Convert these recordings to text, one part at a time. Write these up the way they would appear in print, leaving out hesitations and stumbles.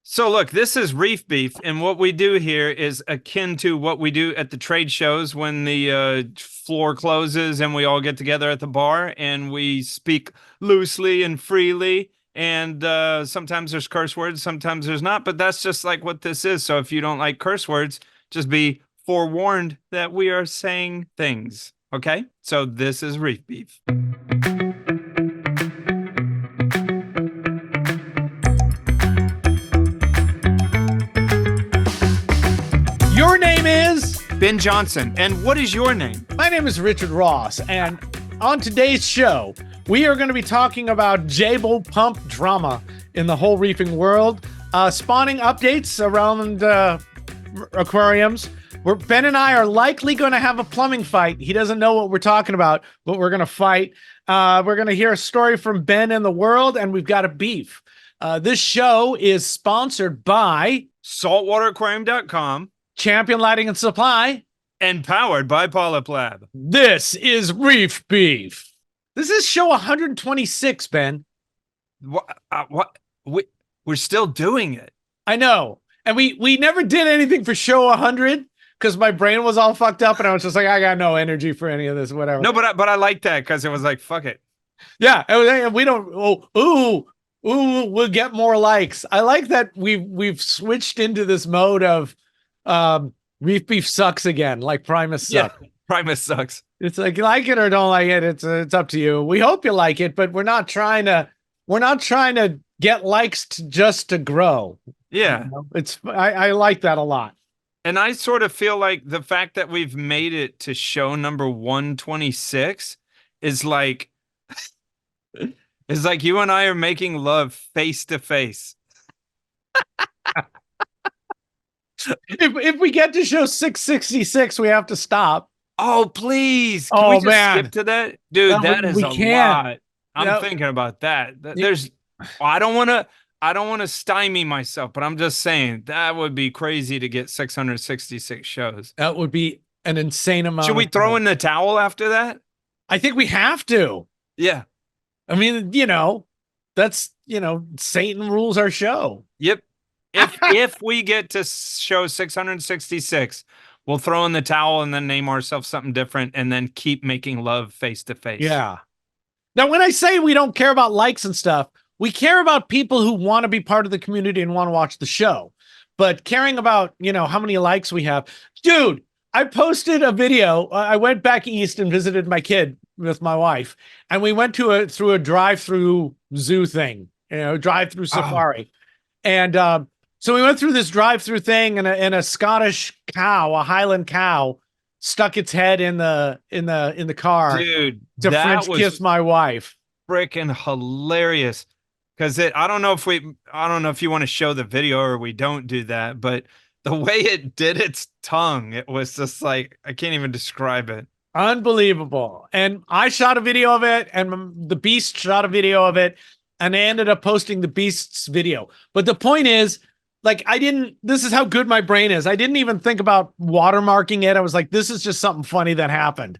So look, this is Reef Beef, and what we do here is akin to what we do at the trade shows when the floor closes and we all get together at the bar and we speak loosely and freely. And sometimes there's curse words, sometimes there's not, but that's just like what this is. So if you don't like curse words, just be forewarned that we are saying things. Okay? So this is Reef Beef. Your name is? Ben Johnson. And what is your name? My name is Richard Ross, and on today's show, we are going to be talking about Jebao pump drama in the whole reefing world, spawning updates around aquariums. Ben and I are likely going to have a plumbing fight. He doesn't know what we're talking about, but we're going to fight. We're going to hear a story from Ben and the world, and we've got a beef. This show is sponsored by saltwateraquarium.com. Champion Lighting and Supply. And powered by PolypLab. This is Reef Beef. This is show 126, Ben. What? We're still doing it. I know. And we never did anything for show 100 because my brain was all fucked up and I was just like, I got no energy for any of this, whatever. No, but I like that because it was like, fuck it. Yeah, we don't. We'll get more likes. I like that we've switched into this mode of Reef Beef sucks again, like Primus sucks. Yeah, Primus sucks. It's like it or don't like it. It's up to you. We hope you like it, but we're not trying to get likes just to grow. Yeah. You know? I like that a lot. And I sort of feel like the fact that we've made it to show number 126 is like you and I are making love face to face. If we get to show 666, we have to stop. Oh, please. Can we just skip to that? Dude, that is a lot. I'm thinking about that. I don't want to stymie myself, but I'm just saying that would be crazy to get 666 shows. That would be an insane amount. Should we throw in the towel after that? I think we have to. Yeah. I mean, that's, Satan rules our show. Yep. If we get to show 666, we'll throw in the towel and then name ourselves something different and then keep making love face to face. Yeah. Now, when I say we don't care about likes and stuff, we care about people who want to be part of the community and want to watch the show. But caring about, how many likes we have. Dude, I posted a video. I went back east and visited my kid with my wife, and we went through a drive-through zoo thing, drive-through safari. And so we went through this drive-through thing, and a Scottish cow, a Highland cow, stuck its head in the car. Dude, to French kiss my wife. Freaking hilarious. Because I don't know if you want to show the video or we don't do that, but the way it did its tongue, it was just like, I can't even describe it. Unbelievable. And I shot a video of it, and the Beast shot a video of it, and I ended up posting the Beast's video. But the point is, this is how good my brain is. I didn't even think about watermarking it. I was like, this is just something funny that happened.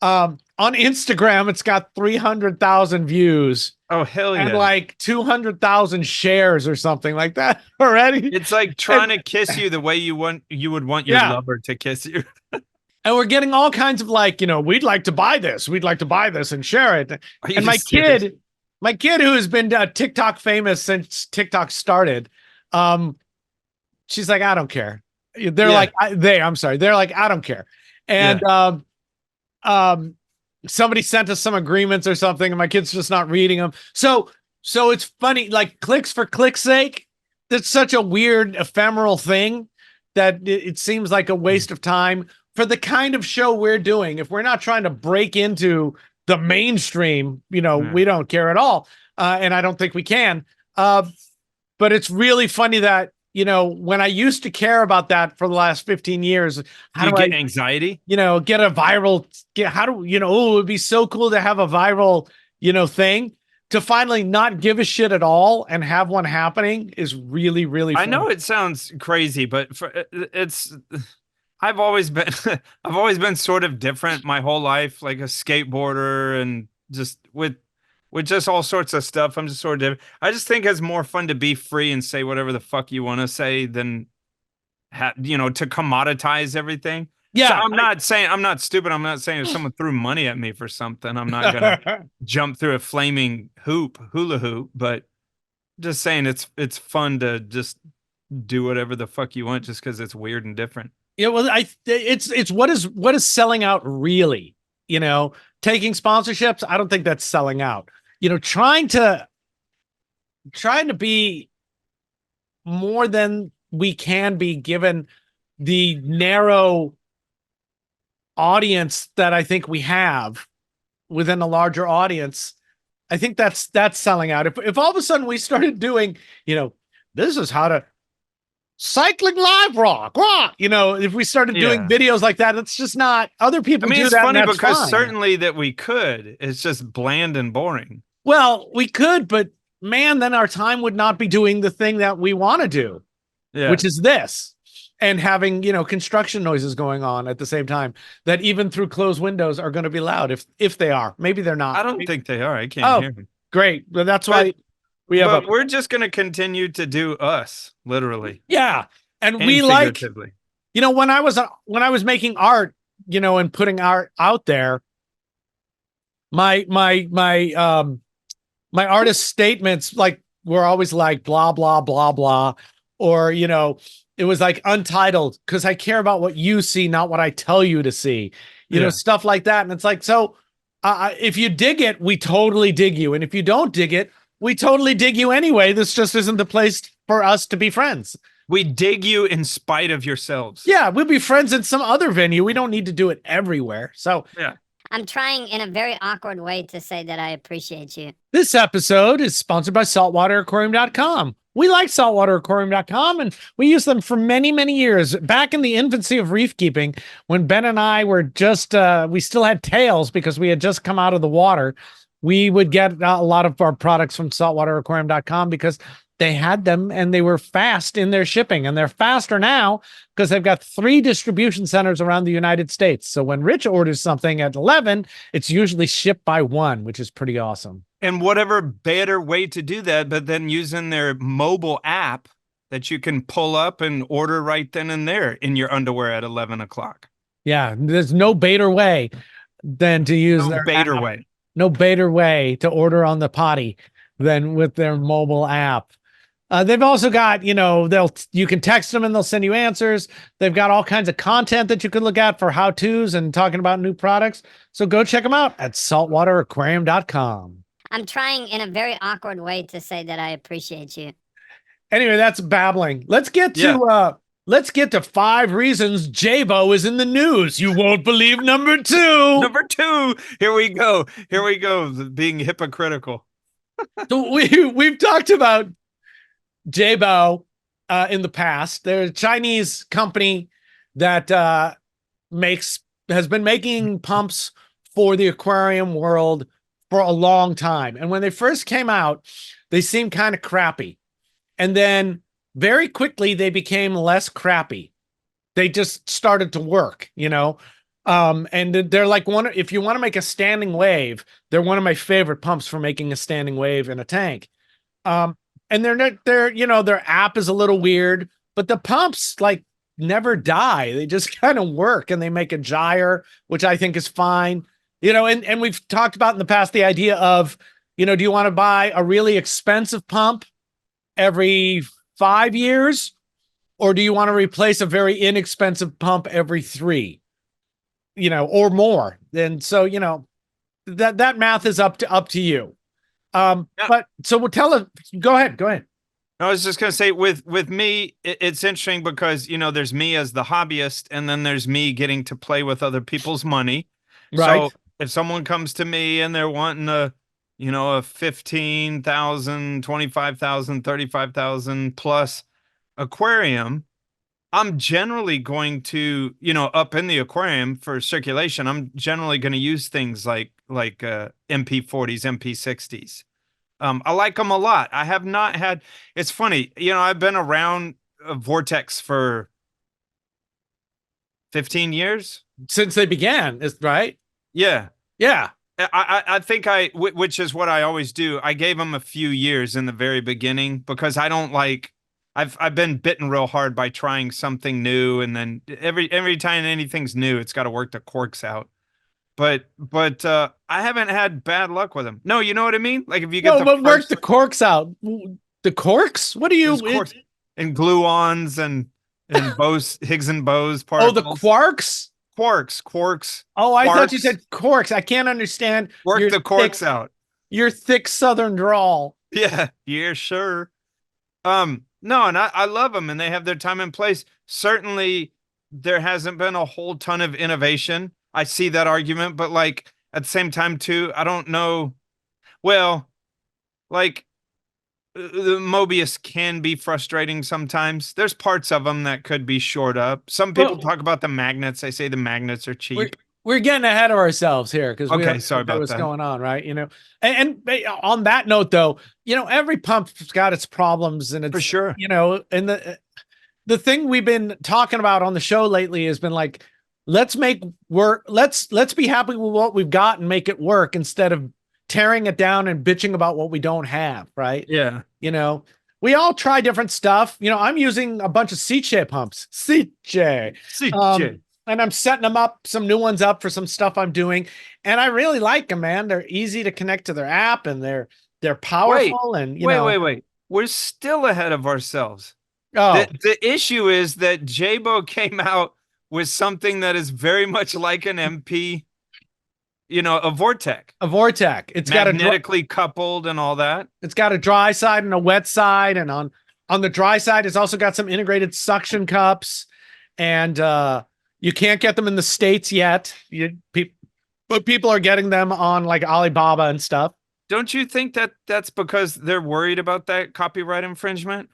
On Instagram, it's got 300,000 views. Oh, hell yeah. And like 200,000 shares or something like that already. It's like trying to kiss you the way you would want your lover to kiss you. And we're getting all kinds of we'd like to buy this. We'd like to buy this and share it. And my kid who has been TikTok famous since TikTok started, she's like, I don't care. They're like, I don't care. And somebody sent us some agreements or something, and my kid's just not reading them. So it's funny, like clicks for click's sake. That's such a weird ephemeral thing that it seems like a waste of time for the kind of show we're doing. If we're not trying to break into the mainstream, we don't care at all. And I don't think we can. But it's really funny that, when I used to care about that for the last 15 years, how do I get anxiety? Get a viral, it would be so cool to have a viral, thing. To finally not give a shit at all and have one happening is really, really fun. I know it sounds crazy, but I've always been sort of different my whole life, like a skateboarder and just with with just all sorts of stuff. I'm just sort of, I just think it's more fun to be free and say whatever the fuck you want to say than to commoditize everything. So Yeah. I'm not saying I'm not stupid. I'm not saying if someone threw money at me for something, I'm not gonna jump through a flaming hula hoop. But just saying it's fun to just do whatever the fuck you want just because it's weird and different. Yeah, well, it's what is selling out really? Taking sponsorships, I don't think that's selling out. Trying to be more than we can be given the narrow audience that I think we have within a larger audience. I think that's selling out. If all of a sudden we started doing, this is how to cycling live rock. If we started doing Yeah. videos like that, it's just not. Other I people mean, do it's that, and funny that's because fine. certainly that we could. It's just bland and boring. Well, we could, but man, then our time would not be doing the thing that we want to do, Yeah. which is this, and having construction noises going on at the same time that even through closed windows are going to be loud if they are. Maybe they're not. I don't think they are. I can't Oh, hear them. great. Well, that's why we have But we're just gonna continue to do us, literally. yeah. And And we like, figuratively. when I was making art, and putting art out there, my artist statements were always like blah blah blah blah, or it was like untitled because I care about what you see, not what I tell you to see, Yeah. stuff like that. And it's like, so if you dig it, we totally dig you, and if you don't dig it, we totally dig you anyway. This just isn't the place for us to be friends. We dig you in spite of yourselves. Yeah, we'll be friends in some other venue. We don't need to do it everywhere. So Yeah. I'm trying in a very awkward way to say that I appreciate you. this episode is sponsored by saltwateraquarium.com. We like saltwateraquarium.com, and we used them for many, many years. Back in the infancy of reef keeping, when Ben and I were just, we still had tails because we had just come out of the water, we would get a lot of our products from saltwateraquarium.com because they had them and they were fast in their shipping, and they're faster now because they've got 3 distribution centers around the United States. So when Rich orders something at 11, it's usually shipped by 1, which is pretty awesome. And whatever better way to do that, but then using their mobile app that you can pull up and order right then and there in your underwear at 11 o'clock. Yeah, there's no better way than to use No their better app. way. No better way to order on the potty than with their mobile app. They've also got, you can text them and they'll send you answers. They've got all kinds of content that you can look at for how-tos and talking about new products. So go check them out at saltwateraquarium.com. I'm trying in a very awkward way to say that I appreciate you. Anyway, that's babbling. Let's get to 5 reasons Jebao is in the news. You won't believe number 2. Number 2. Here we go. Here we go. Being hypocritical. So we've talked about Jebao in the past. They're a Chinese company that has been making pumps for the aquarium world for a long time. And when they first came out, they seemed kind of crappy. And then very quickly they became less crappy. They just started to work, and they're like if you want to make a standing wave, they're one of my favorite pumps for making a standing wave in a tank. And their app is a little weird, but the pumps never die. They just kind of work, and they make a gyre, which I think is fine. And we've talked about in the past the idea of, do you want to buy a really expensive pump every 5 years, or do you want to replace a very inexpensive pump every 3, or more? And so, that math is up to you. But so we'll tell it. Go ahead. I was just going to say with me, it's interesting because, there's me as the hobbyist, and then there's me getting to play with other people's money. Right. So if someone comes to me and they're wanting a 15,000, 25,000, 35,000 plus aquarium, I'm generally going to, up in the aquarium for circulation, I'm generally going to use things like MP40s, MP60s. I like them a lot. I have not had, it's funny, I've been around Vortex for 15 years. Since they began, right? Yeah. Yeah. I think which is what I always do. I gave them a few years in the very beginning because I don't like. I've been bitten real hard by trying something new, and then every time anything's new, it's got to work the corks out. But I haven't had bad luck with them. No, you know what I mean? Like if you get No, the but work first the corks out. The corks? What do you? there's corks and gluons and Higgs and Bose Oh, the particles. quarks. Quarks. Oh, I thought you Quarks. said corks. I can't understand. Work your the corks thick, out. your thick Southern drawl. Yeah, sure. No, and I love them, and they have their time and place. Certainly, there hasn't been a whole ton of innovation. I see that argument, but like at the same time, too, I don't know. Well, like the Mobius can be frustrating sometimes. There's parts of them that could be shored up. Some people Well, talk about the magnets. They say the magnets are we're, cheap. we're getting ahead of ourselves here because we Okay, don't sorry know about what's that. going on, right? And on that note, though, every pump's got its problems, and it's For sure. and the thing we've been talking about on the show lately has been like, let's make work. Let's be happy with what we've got and make it work instead of tearing it down and bitching about what we don't have, right? Yeah. We all try different stuff. I'm using a bunch of CJ pumps. CJ. CJ. And I'm setting them up, some new ones up for some stuff I'm doing. And I really like them, man. They're easy to connect to their app, and they're powerful. Wait. We're still ahead of ourselves. Oh, The issue is that Jebao came out with something that is very much like an MP, a Vortec. a Vortec. It's got magnetically coupled and all that. it's got a dry side and a wet side. And on the dry side, it's also got some integrated suction cups. And you can't get them in the States yet. But people are getting them on like Alibaba and stuff. Don't you think that that's because they're worried about that copyright infringement?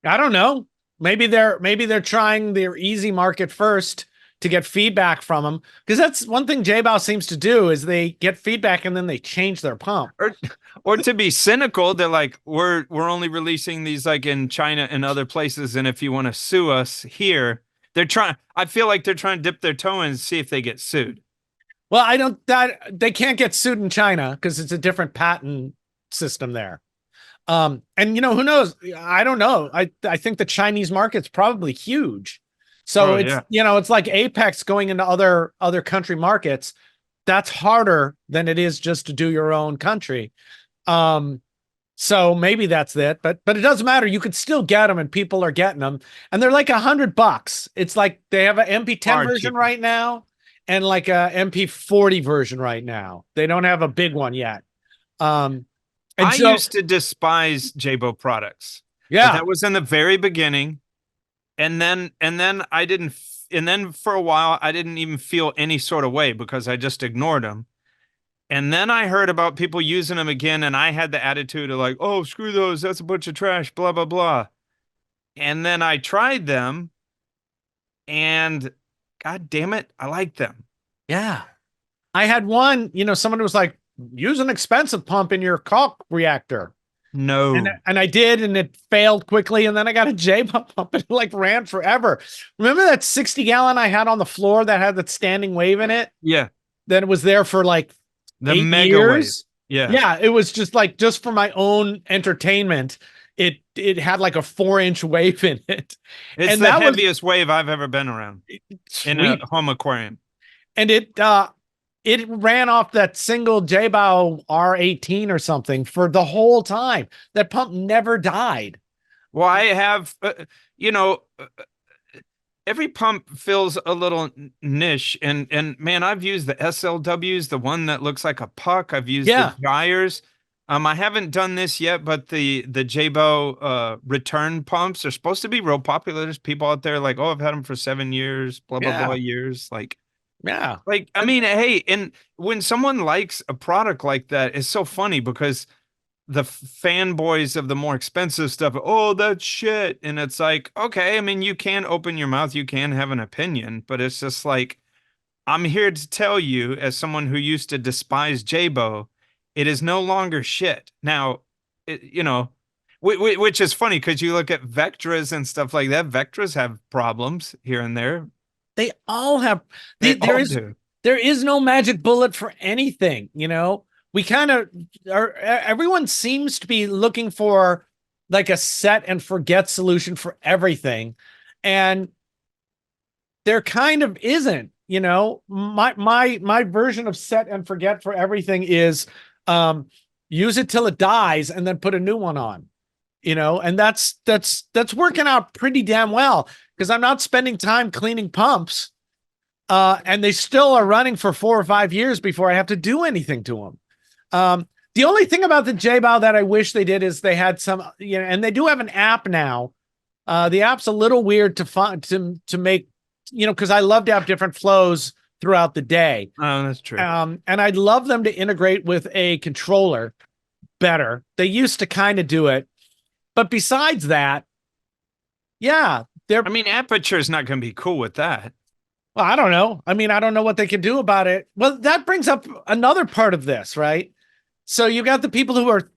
I don't know. Maybe they're trying their easy market first to get feedback from them, because that's one thing Jebao seems to do is they get feedback and then they change their pump. Or to be cynical, they're like, we're only releasing these like in China and other places, and if you want to sue us here, I feel like they're trying to dip their toe in and see if they get sued. Well, they can't get sued in China because it's a different patent system there. And who knows? I don't know. I think the Chinese market's probably huge. So it's like Apex going into other country markets. That's harder than it is just to do your own country. So maybe that's it, but it doesn't matter. You could still get them, and people are getting them, and they're like $100. It's like they have an MP10 version right now, and like a MP40 version right now. They don't have a big one yet. I used to despise Jebao products. Yeah, that was in the very beginning. And then I didn't, and then for a while, I didn't even feel any sort of way because I just ignored them. And then I heard about people using them again, and I had the attitude of like, oh, screw those. That's a bunch of trash, blah, blah, blah. And then I tried them, and God damn it, I liked them. Yeah. I had one, someone was like, use an expensive pump in your caulk reactor. No. And I did, and it failed quickly. And then I got a Jebao pump, and it like ran forever. Remember that 60-gallon I had on the floor that had that standing wave in it? Yeah. Then it was there for like the 8 mega years. Wave. Yeah. Yeah. It was just for my own entertainment. It had like a 4-inch wave in it. It's the heaviest wave I've ever been around in a home aquarium. And it ran off that single Jebao R18 or something for the whole time. That pump never died. Well, I have, every pump fills a little niche, and man, I've used the SLWs, the one that looks like a puck. I've used the gyres. I haven't done this yet, but the Jebao return pumps are supposed to be real popular. There's people out there like, oh, I've had them for 7 years, blah blah blah years, like. Yeah. Like, I mean, hey, and when someone likes a product like that, it's so funny because the fanboys of the more expensive stuff, oh, that's shit. And it's like, okay, I mean, you can open your mouth, you can have an opinion, but it's just like, I'm here to tell you, as someone who used to despise Jebao, it is no longer shit. Now, which is funny because you look at Vectras and stuff like that. Vectras have problems here and there. They all have. There is there is no magic bullet for anything. You know, we kind of are. Everyone seems to be looking for like a set and forget solution for everything, and there kind of isn't. You know, my version of set and forget for everything is use it till it dies and then put a new one on. You know, and that's working out pretty damn well, because I'm not spending time cleaning pumps, and they still are running for 4 or 5 years before I have to do anything to them. The only thing about the Jebao that I wish they did is they had some, you know, and they do have an app now. The app's a little weird to find to make, you know, because I love to have different flows throughout the day. Oh, that's true. And I'd love them to integrate with a controller better. They used to kind of do it. But besides that, yeah, I mean, Aperture is not going to be cool with that. Well, I don't know. I mean, I don't know what they can do about it. Well, that brings up another part of this, right? So you've got the people who are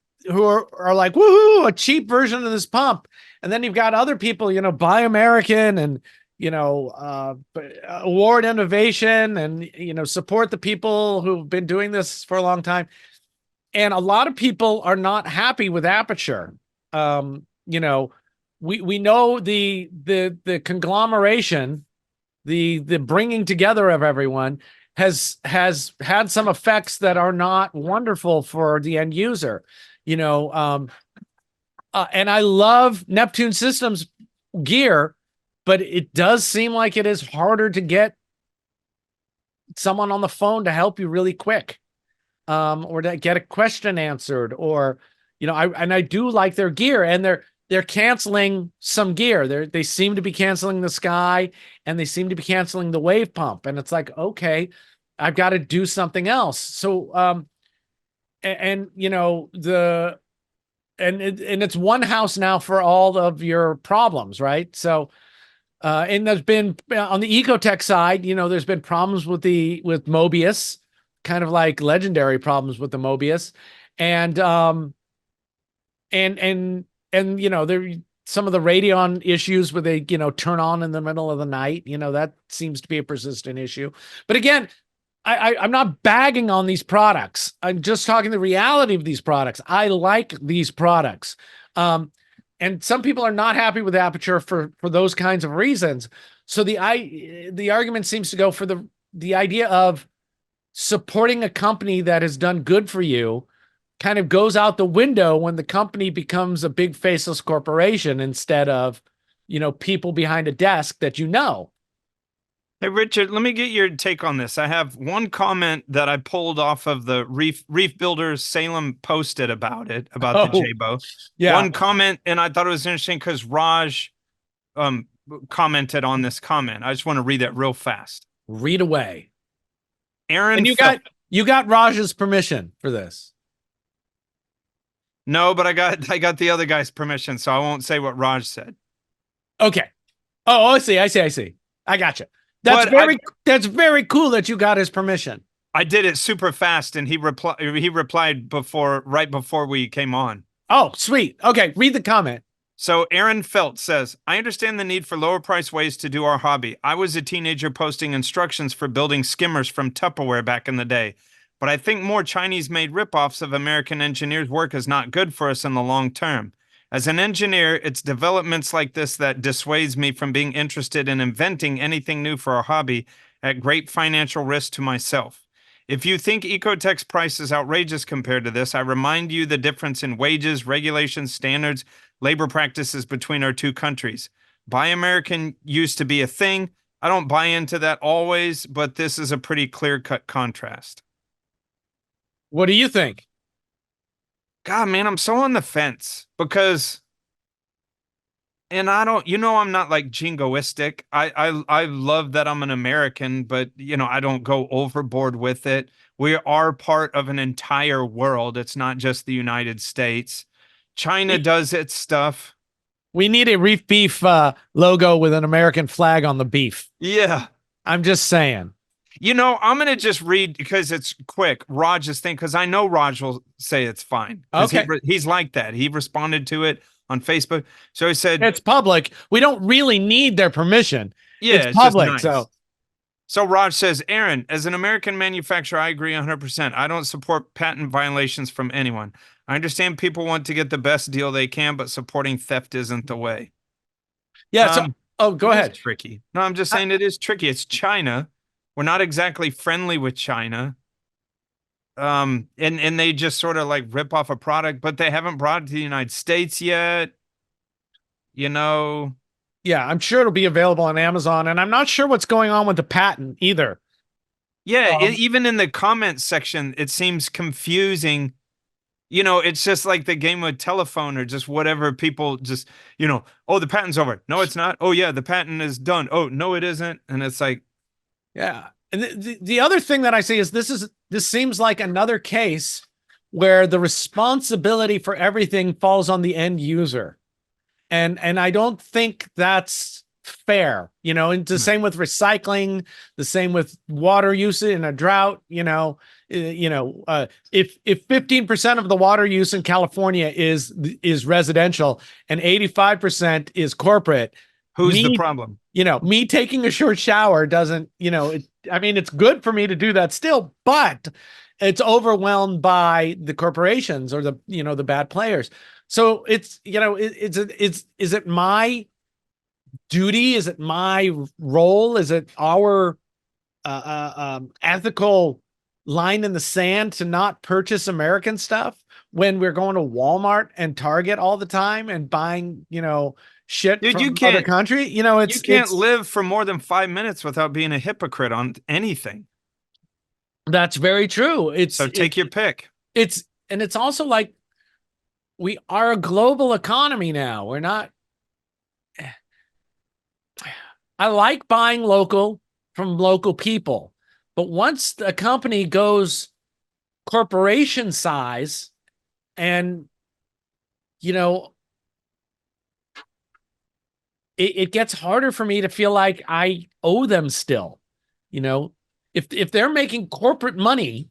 like, woohoo, a cheap version of this pump. And then you've got other people, you know, Buy American and, you know, award innovation and, you know, support the people who've been doing this for a long time. And a lot of people are not happy with Aperture. You know, we know the conglomeration, the bringing together of everyone has had some effects that are not wonderful for the end user, you know. And I love Neptune Systems gear, but it does seem like it is harder to get someone on the phone to help you really quick, or to get a question answered, or, you know, I do like their gear, and they're canceling some gear. They seem to be canceling the Sky, and they seem to be canceling the Wave Pump. And it's like, okay, I've got to do something else. So, and you know, and it's one house now for all of your problems, right? So, and there's been on the Ecotech side, you know, there's been problems with Mobius, kind of like legendary problems with the Mobius, and you know, there some of the Radeon issues where they, you know, turn on in the middle of the night, you know, that seems to be a persistent issue. But again, I'm not bagging on these products. I'm just talking the reality of these products. I like these products. And some people are not happy with Aperture for those kinds of reasons. So the argument seems to go for the idea of supporting a company that has done good for you kind of goes out the window when the company becomes a big faceless corporation instead of, you know, people behind a desk that you know. Hey, Richard, let me get your take on this. I have one comment that I pulled off of the Reef Builders Salem posted about the Jebao. Yeah. One comment, and I thought it was interesting because Raj commented on this comment. I just want to read that real fast. Read away. Aaron, and you got Raj's permission for this. No, but I got the other guy's permission, so I won't say what Raj said. Okay. Oh, I see. I got you. That's very cool that you got his permission. I did it super fast, and he replied right before we came on. Oh, sweet. Okay, read the comment. So Aaron Felt says, I understand the need for lower price ways to do our hobby. I was a teenager posting instructions for building skimmers from Tupperware back in the day. But I think more Chinese-made ripoffs of American engineers' work is not good for us in the long term. As an engineer, it's developments like this that dissuades me from being interested in inventing anything new for our hobby at great financial risk to myself. If you think Ecotech's price is outrageous compared to this, I remind you the difference in wages, regulations, standards, labor practices between our two countries. Buy American used to be a thing. I don't buy into that always, but this is a pretty clear-cut contrast. What do you think? God, man, I'm so on the fence because, and I don't, you know, I'm not like jingoistic. I love that I'm an American, but, you know, I don't go overboard with it. We are part of an entire world. It's not just the United States. China does its stuff. We need a Reef Beef logo with an American flag on the beef. Yeah. I'm just saying. You know, I'm going to just read because it's quick. Raj's thing, because I know Raj will say it's fine. Okay. He's like that. He responded to it on Facebook. So he said, it's public. We don't really need their permission. Yeah, it's public. just nice. So Raj says, Aaron, as an American manufacturer, I agree 100%. I don't support patent violations from anyone. I understand people want to get the best deal they can, but supporting theft isn't the way. Yeah. So, oh, go It is ahead. tricky. No, I'm just saying it is tricky. It's China. We're not exactly friendly with China. And they just sort of like rip off a product, but they haven't brought it to the United States yet. You know, Yeah, I'm sure it'll be available on Amazon, and I'm not sure what's going on with the patent either. yeah, Um, even in the comments section, it seems confusing. You know, it's just like the game of telephone or just whatever people just, oh, the patent's over. No, it's not. Oh, yeah, the patent is done. Oh, no, it isn't. And it's like, Yeah. And the other thing that I see is this seems like another case where the responsibility for everything falls on the end user. And I don't think that's fair, and the same with recycling, the same with water use in a drought, if 15% of the water use in California is residential and 85% is corporate, who's the problem? me taking a short shower doesn't, it's good for me to do that still, but it's overwhelmed by the corporations or the bad players. So it's, is it my duty? Is it my role? Is it our ethical line in the sand to not purchase American stuff when we're going to Walmart and Target all the time and buying, shit Dude, from you other can't, country? you can't live for more than 5 minutes without being a hypocrite on anything. That's very true. So take your pick. And it's also like we are a global economy now. We're not. I like buying local from local people, but once a company goes corporation size and, it gets harder for me to feel like I owe them still, if they're making corporate money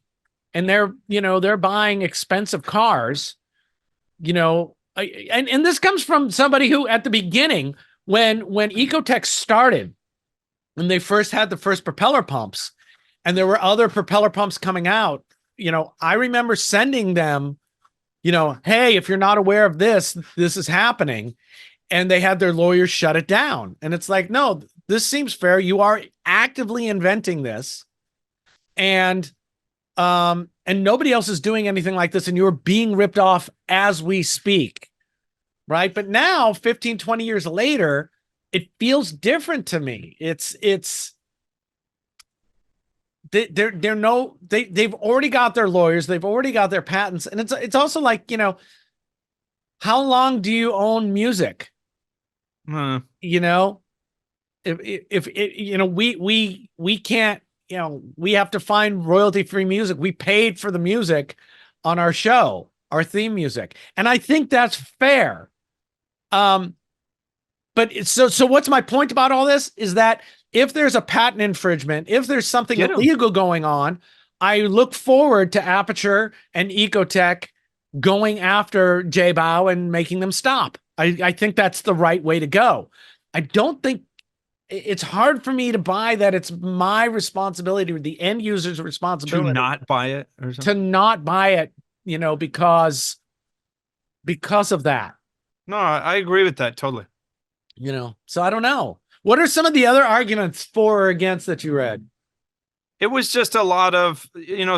and they're buying expensive cars, and this comes from somebody who at the beginning, when Ecotech started, when they first had the first propeller pumps and there were other propeller pumps coming out, I remember sending them, hey, if you're not aware of this is happening. And they had their lawyers shut it down. And it's like, no, this seems fair. You are actively inventing this. And nobody else is doing anything like this. And you're being ripped off as we speak. Right. But now 15, 20 years later, it feels different to me. They've already got their lawyers. They've already got their patents. And it's also like, how long do you own music? If we can't, we have to find royalty free music. We paid for the music on our show, our theme music. And I think that's fair. But so what's my point about all this is that if there's a patent infringement, if there's something illegal going on, I look forward to Aperture and Ecotech going after Jebao and making them stop. I think that's the right way to go. I don't think it's hard for me to buy that it's my responsibility or the end user's responsibility to not buy it or something. To not buy it, because of that. No, I agree with that totally. So I don't know. What are some of the other arguments for or against that you read? It was just a lot of,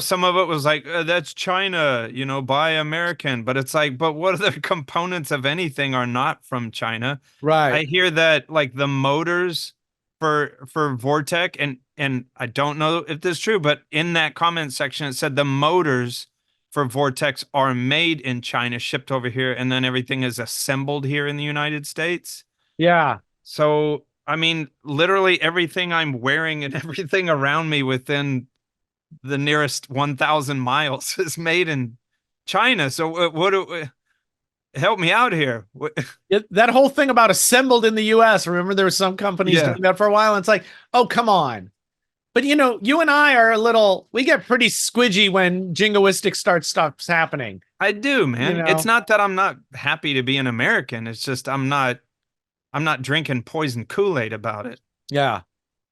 some of it was like, that's China, buy American. But it's like, but what other components of anything are not from China? Right. I hear that like the motors for Vortec, and I don't know if this is true, but in that comment section, it said the motors for Vortex are made in China, shipped over here, and then everything is assembled here in the United States. Yeah. So I mean, literally everything I'm wearing and everything around me within the nearest 1,000 miles is made in China. So help me out here. That whole thing about assembled in the US, remember there were some companies doing that for a while. And it's like, oh, come on. But you and I are we get pretty squidgy when jingoistic stuff's happening. I do, man. It's not that I'm not happy to be an American. It's just I'm not drinking poison Kool-Aid about it. Yeah.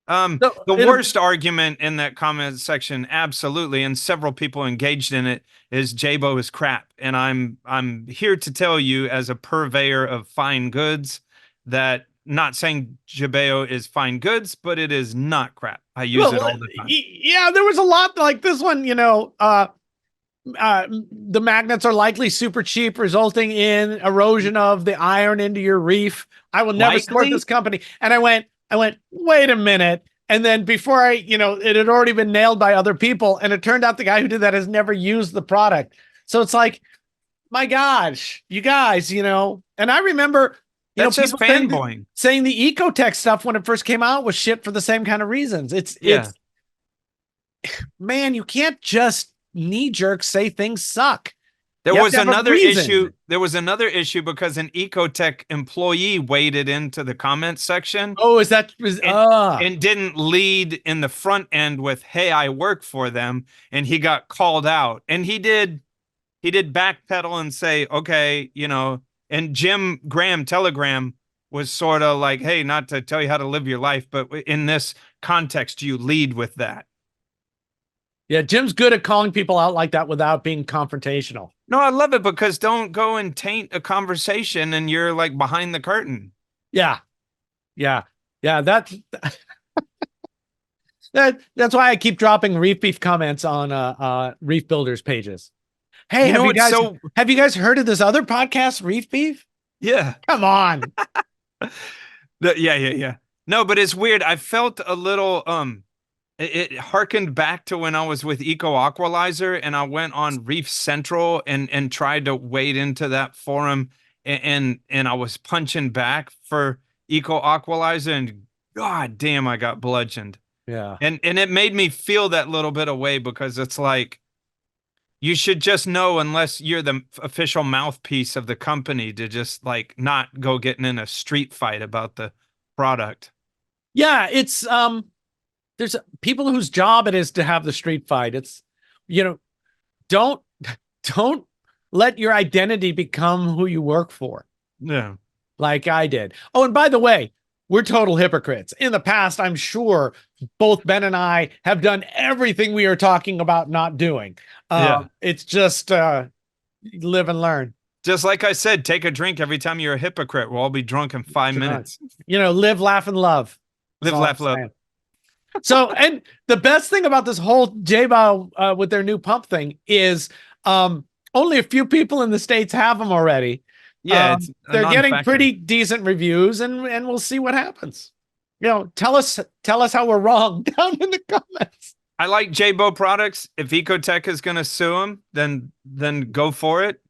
The worst argument in that comment section, absolutely, and several people engaged in it, is Jebao is crap. And I'm here to tell you, as a purveyor of fine goods, that not saying Jebao is fine goods, but it is not crap. I use it all the time. Yeah, there was a lot like this one, the magnets are likely super cheap, resulting in erosion of the iron into your reef. I will never support this company. And I went, wait a minute. And then before it had already been nailed by other people. And it turned out the guy who did that has never used the product. So it's like, my gosh, you guys, and I remember, that's just fanboying. Saying the Ecotech stuff when it first came out was shit for the same kind of reasons. It's man, you can't just knee jerk say things suck. There was another issue. There was another issue because an Ecotech employee waded into the comments section. Oh, and didn't lead in the front end with, "Hey, I work for them," and he got called out. And he did backpedal and say, "Okay, And Jim Graham Telegram was sort of like, "Hey, not to tell you how to live your life, but in this context, you lead with that." Yeah, Jim's good at calling people out like that without being confrontational. No, I love it, because don't go and taint a conversation and you're like behind the curtain. Yeah. That's why I keep dropping Reef Beef comments on Reef Builders pages. Hey, have you guys heard of this other podcast, Reef Beef? Yeah. Come on. Yeah. No, but it's weird. I felt a little it harkened back to when I was with Eco Aqualizer, and I went on Reef Central and tried to wade into that forum, and I was punching back for Eco Aqualizer, and god damn, I got bludgeoned. Yeah. And it made me feel that little bit of way, because it's like, you should just know, unless you're the official mouthpiece of the company, to just like not go getting in a street fight about the product. Yeah, it's there's people whose job it is to have the street fight. It's don't let your identity become who you work for. Yeah. Like I did. Oh, and by the way, we're total hypocrites. In the past, I'm sure both Ben and I have done everything we are talking about not doing. It's just live and learn. Just like I said, take a drink every time you're a hypocrite. We'll all be drunk in 5 minutes. Live, laugh, and love. Live, laugh, love. So, and the best thing about this whole Jebao with their new pump thing is only a few people in the States have them already. Yeah, they're getting pretty decent reviews, and we'll see what happens. Tell us how we're wrong down in the comments. I like Jebao products. If Ecotech is going to sue them, then go for it.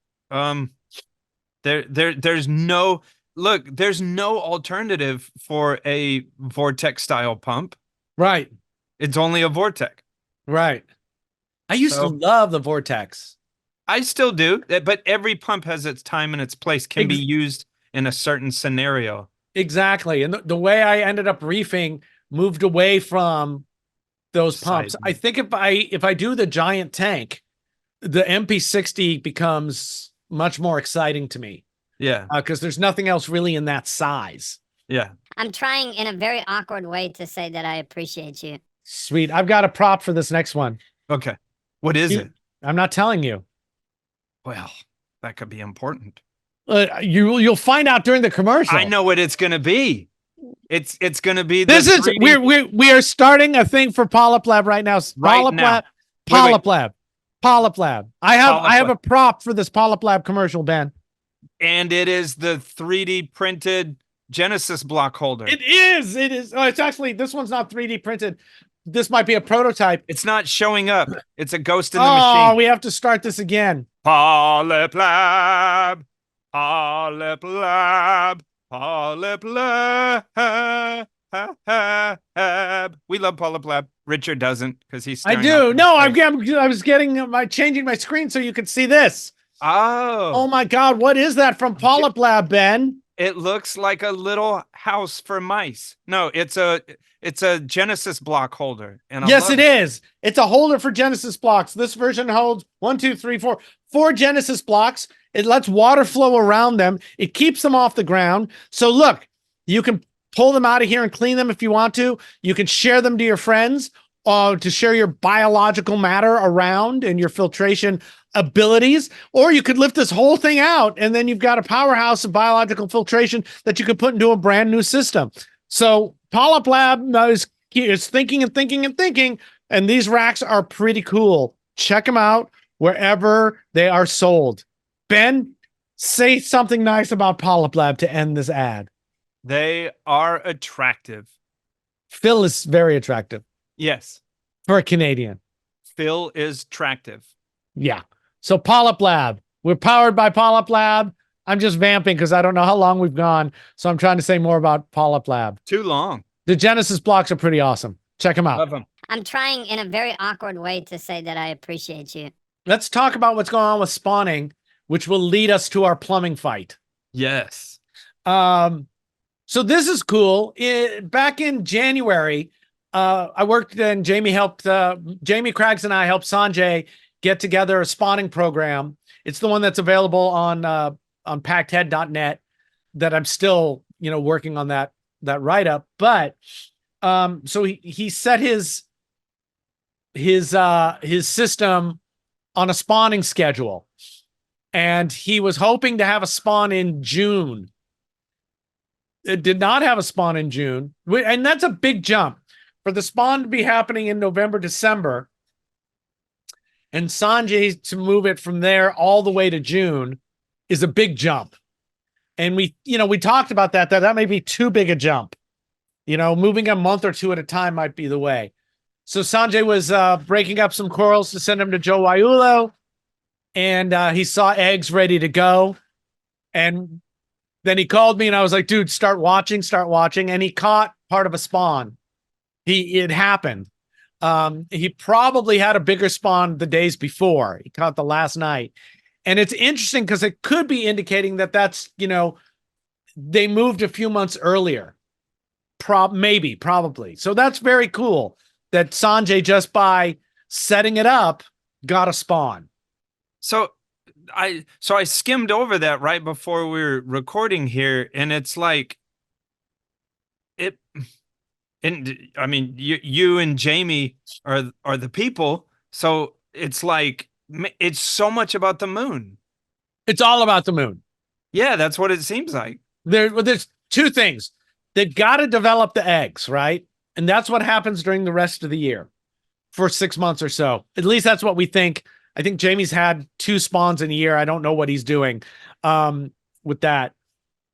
There's no alternative for a Vortex style pump. Right. It's only a Vortex. Right. I used to love the Vortex. I still do, but every pump has its time and its place, can be used in a certain scenario. Exactly. And the way I ended up reefing moved away from those pumps. I think if I do the giant tank, the MP60 becomes much more exciting to me. Yeah. Because there's nothing else really in that size. Yeah. I'm trying in a very awkward way to say that I appreciate you. Sweet. I've got a prop for this next one. Okay. What is it? I'm not telling you. Well, that could be important. You'll find out during the commercial. I know what it's going to be. It's going to be. We are starting a thing for PolypLab right now. PolypLab. I have a prop for this PolypLab commercial, Ben. And it is the 3D printed Genesis block holder. It is. Oh, it's actually, this one's not 3D printed. This might be a prototype. It's not showing up. It's a ghost in the machine. Oh, we have to start this again. PolypLab. We love PolypLab. Richard doesn't, because he's. I do. No, I was changing my screen so you could see this. Oh my God. What is that from PolypLab, Ben? It looks like a little house for mice. No, it's a Genesis block holder. And yes, it is. It's a holder for Genesis blocks. This version holds 4 Genesis blocks. It lets water flow around them. It keeps them off the ground. So look, you can pull them out of here and clean them if you want to. You can share them to your friends to share your biological matter around and your filtration abilities, or you could lift this whole thing out and then you've got a powerhouse of biological filtration that you could put into a brand new system. So PolypLab is thinking and thinking and thinking, and these racks are pretty cool. Check them out wherever they are sold. Ben, say something nice about PolypLab to end this ad. They are attractive. Phil is very attractive Yes. for a Canadian. Phil is attractive. Yeah. So PolypLab, we're powered by PolypLab. I'm just vamping because I don't know how long we've gone. So I'm trying to say more about PolypLab. Too long. The Genesis blocks are pretty awesome. Check them out. Love them. I'm trying in a very awkward way to say that I appreciate you. Let's talk about what's going on with spawning, which will lead us to our plumbing fight. Yes. So this is cool. Back in January, I worked and Jamie Craggs and I helped Sanjay get together a spawning program. It's the one that's available on packedhead.net that I'm still, working on that write-up. But so he set his system on a spawning schedule, and he was hoping to have a spawn in June. It did not have a spawn in June, and that's a big jump for the spawn to be happening in November, December, and Sanjay to move it from there all the way to June is a big jump. And we talked about that may be too big a jump. Moving a month or two at a time might be the way. So Sanjay was breaking up some corals to send them to Joe Waiulo, and he saw eggs ready to go. And then he called me and I was like, dude, start watching. And he caught part of a spawn. It happened. He probably had a bigger spawn the days before. He caught the last night. And it's interesting because it could be indicating that that's, they moved a few months earlier. Probably. So that's very cool that Sanjay, just by setting it up, got a spawn. So I skimmed over that right before we were recording here, and it's like I mean, you and Jamie are the people, so it's like it's so much about the moon. It's all about the moon. Yeah, that's what it seems like. There's two things. They've got to develop the eggs, right? And that's what happens during the rest of the year for 6 months or so. At least that's what we think. I think Jamie's had 2 spawns in a year. I don't know what he's doing with that.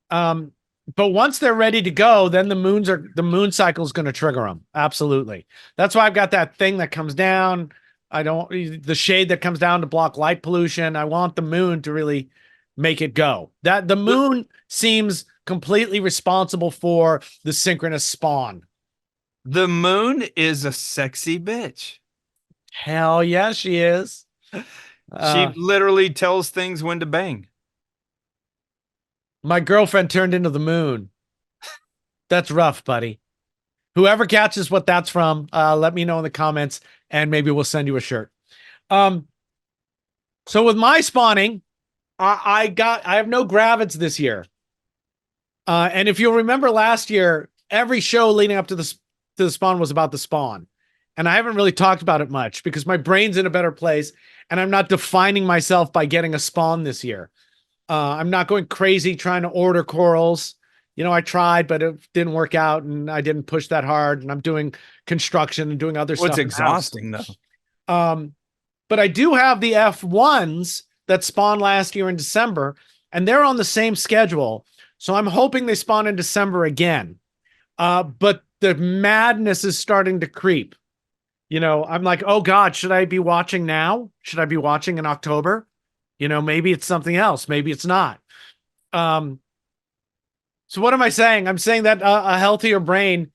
But once they're ready to go, then the moon cycle is going to trigger them. Absolutely. That's why I've got that thing that comes down. The shade that comes down to block light pollution. I want the moon to really make it go. That the moon seems completely responsible for the synchronous spawn. The moon is a sexy bitch. Hell yeah, she is. She literally tells things when to bang. My girlfriend turned into the moon. That's rough, buddy. Whoever catches what that's from, let me know in the comments, and maybe we'll send you a shirt. So with my spawning, I have no gravids this year. And if you'll remember last year, every show leading up to the spawn was about the spawn. And I haven't really talked about it much because my brain's in a better place and I'm not defining myself by getting a spawn this year. I'm not going crazy trying to order corals. I tried, but it didn't work out and I didn't push that hard, and I'm doing construction and doing other stuff. It's exhausting though. But I do have the F1s that spawned last year in December, and they're on the same schedule. So I'm hoping they spawn in December again. But the madness is starting to creep. I'm like, oh God, should I be watching now? Should I be watching in October? Maybe it's something else. Maybe it's not. So what am I saying? I'm saying that a healthier brain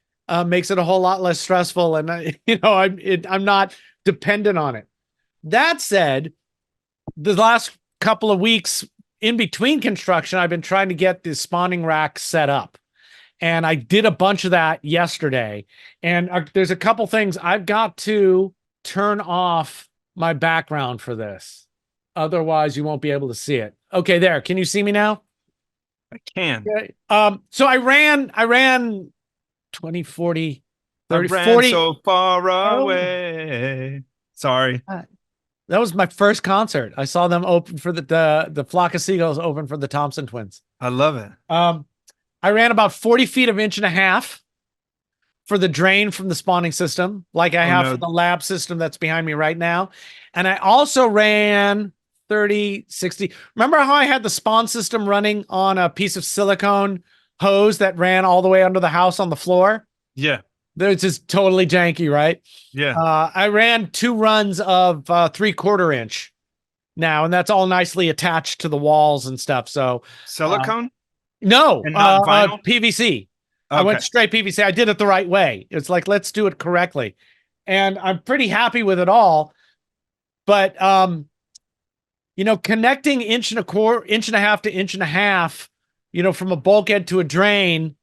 makes it a whole lot less stressful, and I'm not dependent on it. That said, the last couple of weeks in between construction, I've been trying to get the spawning rack set up. And I did a bunch of that yesterday. And there's a couple things. I've got to turn off my background for this. Otherwise, you won't be able to see it. Okay, there. Can you see me now? I can. Okay. So I ran 20, 40, I 30, ran 40. so far Oh. away. Sorry. That was my first concert. I saw them open for the Flock of Seagulls open for the Thompson Twins. I love it. I ran about 40 feet of 1.5 inches for the drain from the spawning system, like I have for the lab system that's behind me right now. And I also ran 30, 60. Remember how I had the spawn system running on a piece of silicone hose that ran all the way under the house on the floor? Yeah. It's just totally janky, right? Yeah. I ran 2 runs of 3/4 inch now, and that's all nicely attached to the walls and stuff. So Silicone? no, And not vinyl? PVC. I Okay. went straight PVC. I did it the right way. It's like, let's do it correctly. And I'm pretty happy with it all. But, connecting 1.25 inches to 1.5 inches, from a bulkhead to a drain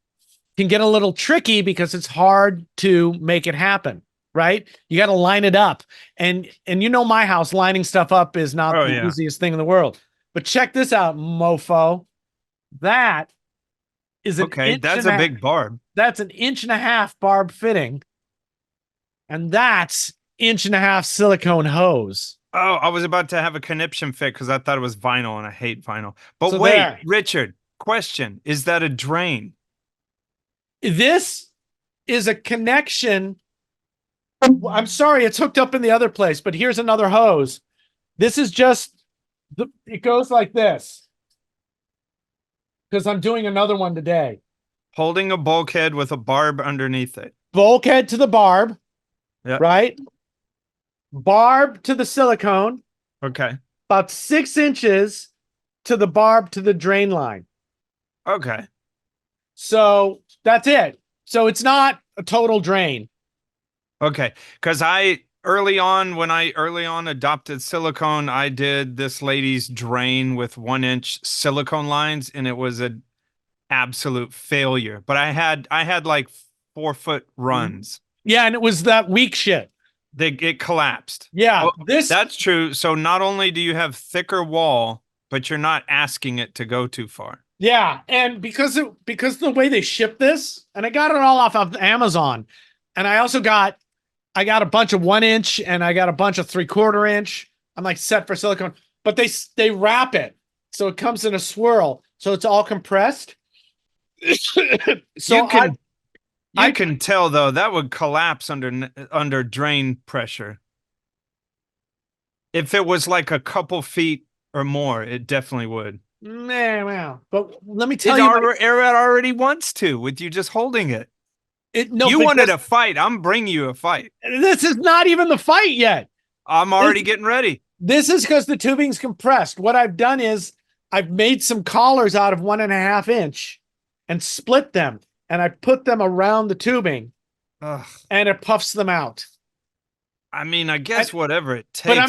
can get a little tricky because it's hard to make it happen, right? You got to line it up. And my house, lining stuff up is not the easiest thing in the world. But check this out, mofo. That is that's a big barb. That's an 1.5 inch barb fitting. And that's 1.5 inch silicone hose. Oh, I was about to have a conniption fit because I thought it was vinyl and I hate vinyl. But So wait, there. Richard, question. Is that a drain? This is a connection. I'm sorry, it's hooked up in the other place, but here's another hose. This is just, it goes like this. Because I'm doing another one today. Holding a bulkhead with a barb underneath it. Bulkhead to the barb. Yeah. Right? Barb to the silicone. Okay. About 6 inches to the barb to the drain line. Okay. So that's it. So it's not a total drain. Okay. Because when I early on adopted silicone, I did this lady's drain with 1-inch silicone lines, and it was an absolute failure. But I had like 4-foot runs. Yeah, and it was that weak shit. It collapsed. Yeah, that's true. So not only do you have thicker wall, but you're not asking it to go too far. Yeah, and because the way they ship this, and I got it all off of Amazon, and I also got a bunch of 1 inch and I got a bunch of 3/4 inch. I'm like set for silicone, but they wrap it so it comes in a swirl, so it's all compressed. So you can tell though that would collapse under drain pressure. If it was like a couple feet or more, it definitely would. Wow. But let me tell you, it already wants to with you just holding it. You wanted a fight. I'm bringing you a fight. This is not even the fight yet. I'm already getting ready. This is because the tubing's compressed. What I've done is I've made some collars out of 1.5 inch and split them, and I put them around the tubing. Ugh. And it puffs them out. I mean, I guess whatever it takes. But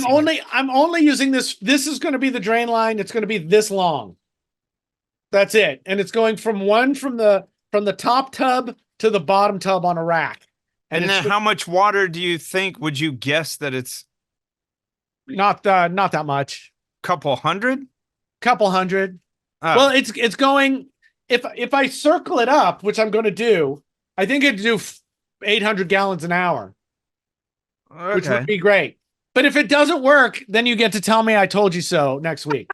I'm only using this. This is going to be the drain line. It's going to be this long. That's it. And it's going from the top tub to the bottom tub on a rack. And then how much water do you think, would you guess that it's not that much? Couple hundred? Couple hundred. Well, it's going, if I circle it up, which I'm going to do, I think it'd do 800 gallons an hour. Okay. Which would be great. But if it doesn't work, then you get to tell me I told you so next week.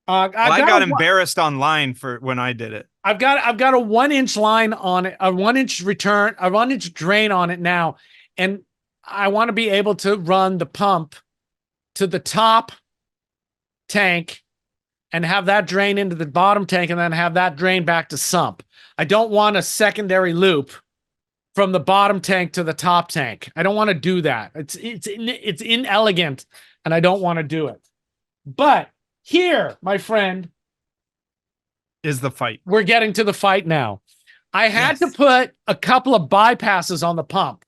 I got embarrassed online for when I did it. I've got a 1 inch line on it, a 1 inch return, a 1 inch drain on it now. And I want to be able to run the pump to the top tank and have that drain into the bottom tank and then have that drain back to sump. I don't want a secondary loop from the bottom tank to the top tank. I don't want to do that. It's inelegant, and I don't want to do it. But here, my friend, is the fight. We're getting to the fight now. I had to put a couple of bypasses on the pump,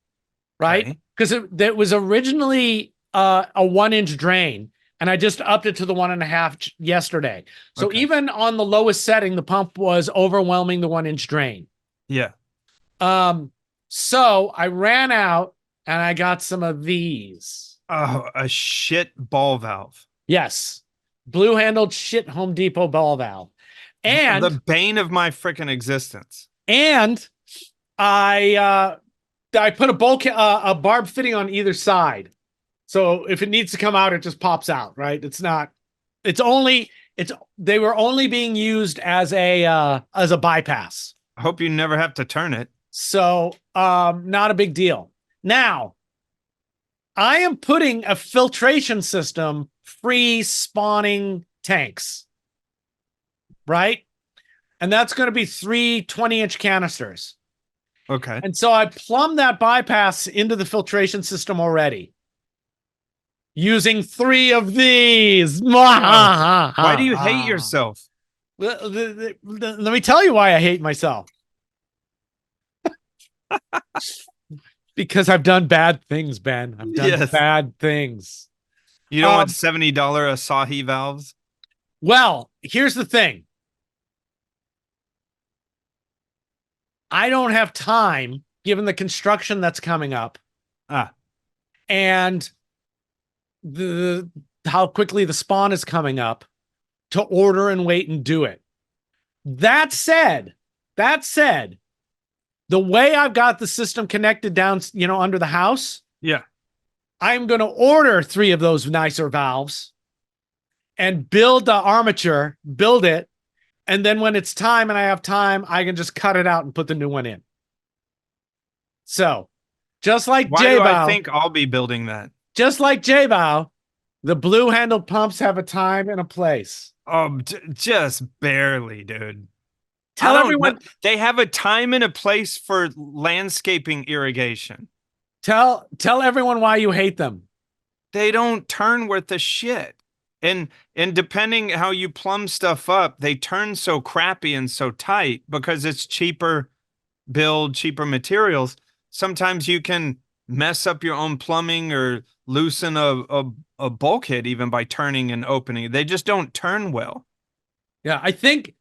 right? Because it was originally a 1 inch drain, and I just upped it to the 1.5 yesterday. So even on the lowest setting, the pump was overwhelming the 1 inch drain. Yeah. So I ran out and I got some of these. Oh, a shit ball valve. Yes. Blue handled shit Home Depot ball valve. And the bane of my freaking existence. And I put a barb fitting on either side. So if it needs to come out, it just pops out, right? They were only being used as a bypass. I hope you never have to turn it. So not a big deal. Now, I am putting a filtration system free spawning tanks, right? And that's going to be 3 20-inch canisters. Okay. And so I plumbed that bypass into the filtration system already using 3 of these. Why do you hate yourself? Let me tell you why I hate myself. Because I've done bad things, Ben. I've done bad things. You don't want $70 Asahi valves? Well, here's the thing. I don't have time, given the construction that's coming up, and how quickly the spawn is coming up, to order and wait and do it. That said, the way I've got the system connected down, under the house, I'm going to order 3 of those nicer valves and build the armature, build it. And then when it's time and I have time, I can just cut it out and put the new one in. So, just like Why Jebao, do I think I'll be building that? Just like Jebao, the blue-handled pumps have a time and a place. Oh, just barely, dude. Tell everyone they have a time and a place for landscaping irrigation. Tell everyone why you hate them. They don't turn worth a shit. And depending how you plumb stuff up, they turn so crappy and so tight because it's cheaper build, cheaper materials. Sometimes you can mess up your own plumbing or loosen a bulkhead even by turning and opening. They just don't turn well. Yeah, I think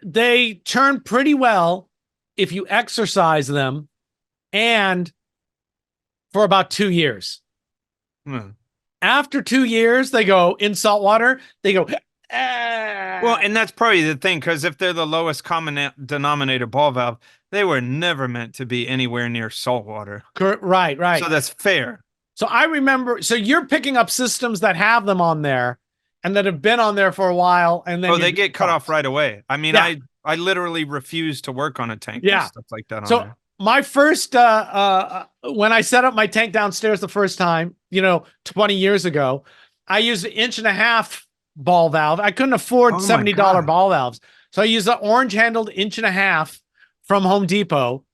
they turn pretty well if you exercise them, and for about 2 years. After 2 years, they go in salt water. They go. Well, and that's probably the thing, because if they're the lowest common denominator ball valve, they were never meant to be anywhere near salt water. Right. So that's fair. So I remember. So you're picking up systems that have them on there, and that have been on there for a while, and then they get cut off right away. I mean, I literally refuse to work on a tank and stuff like that. So my first, when I set up my tank downstairs the first time, 20 years ago, I used 1.5 inch ball valve. I couldn't afford $70 ball valves. So I used the orange handled 1.5 inch from Home Depot.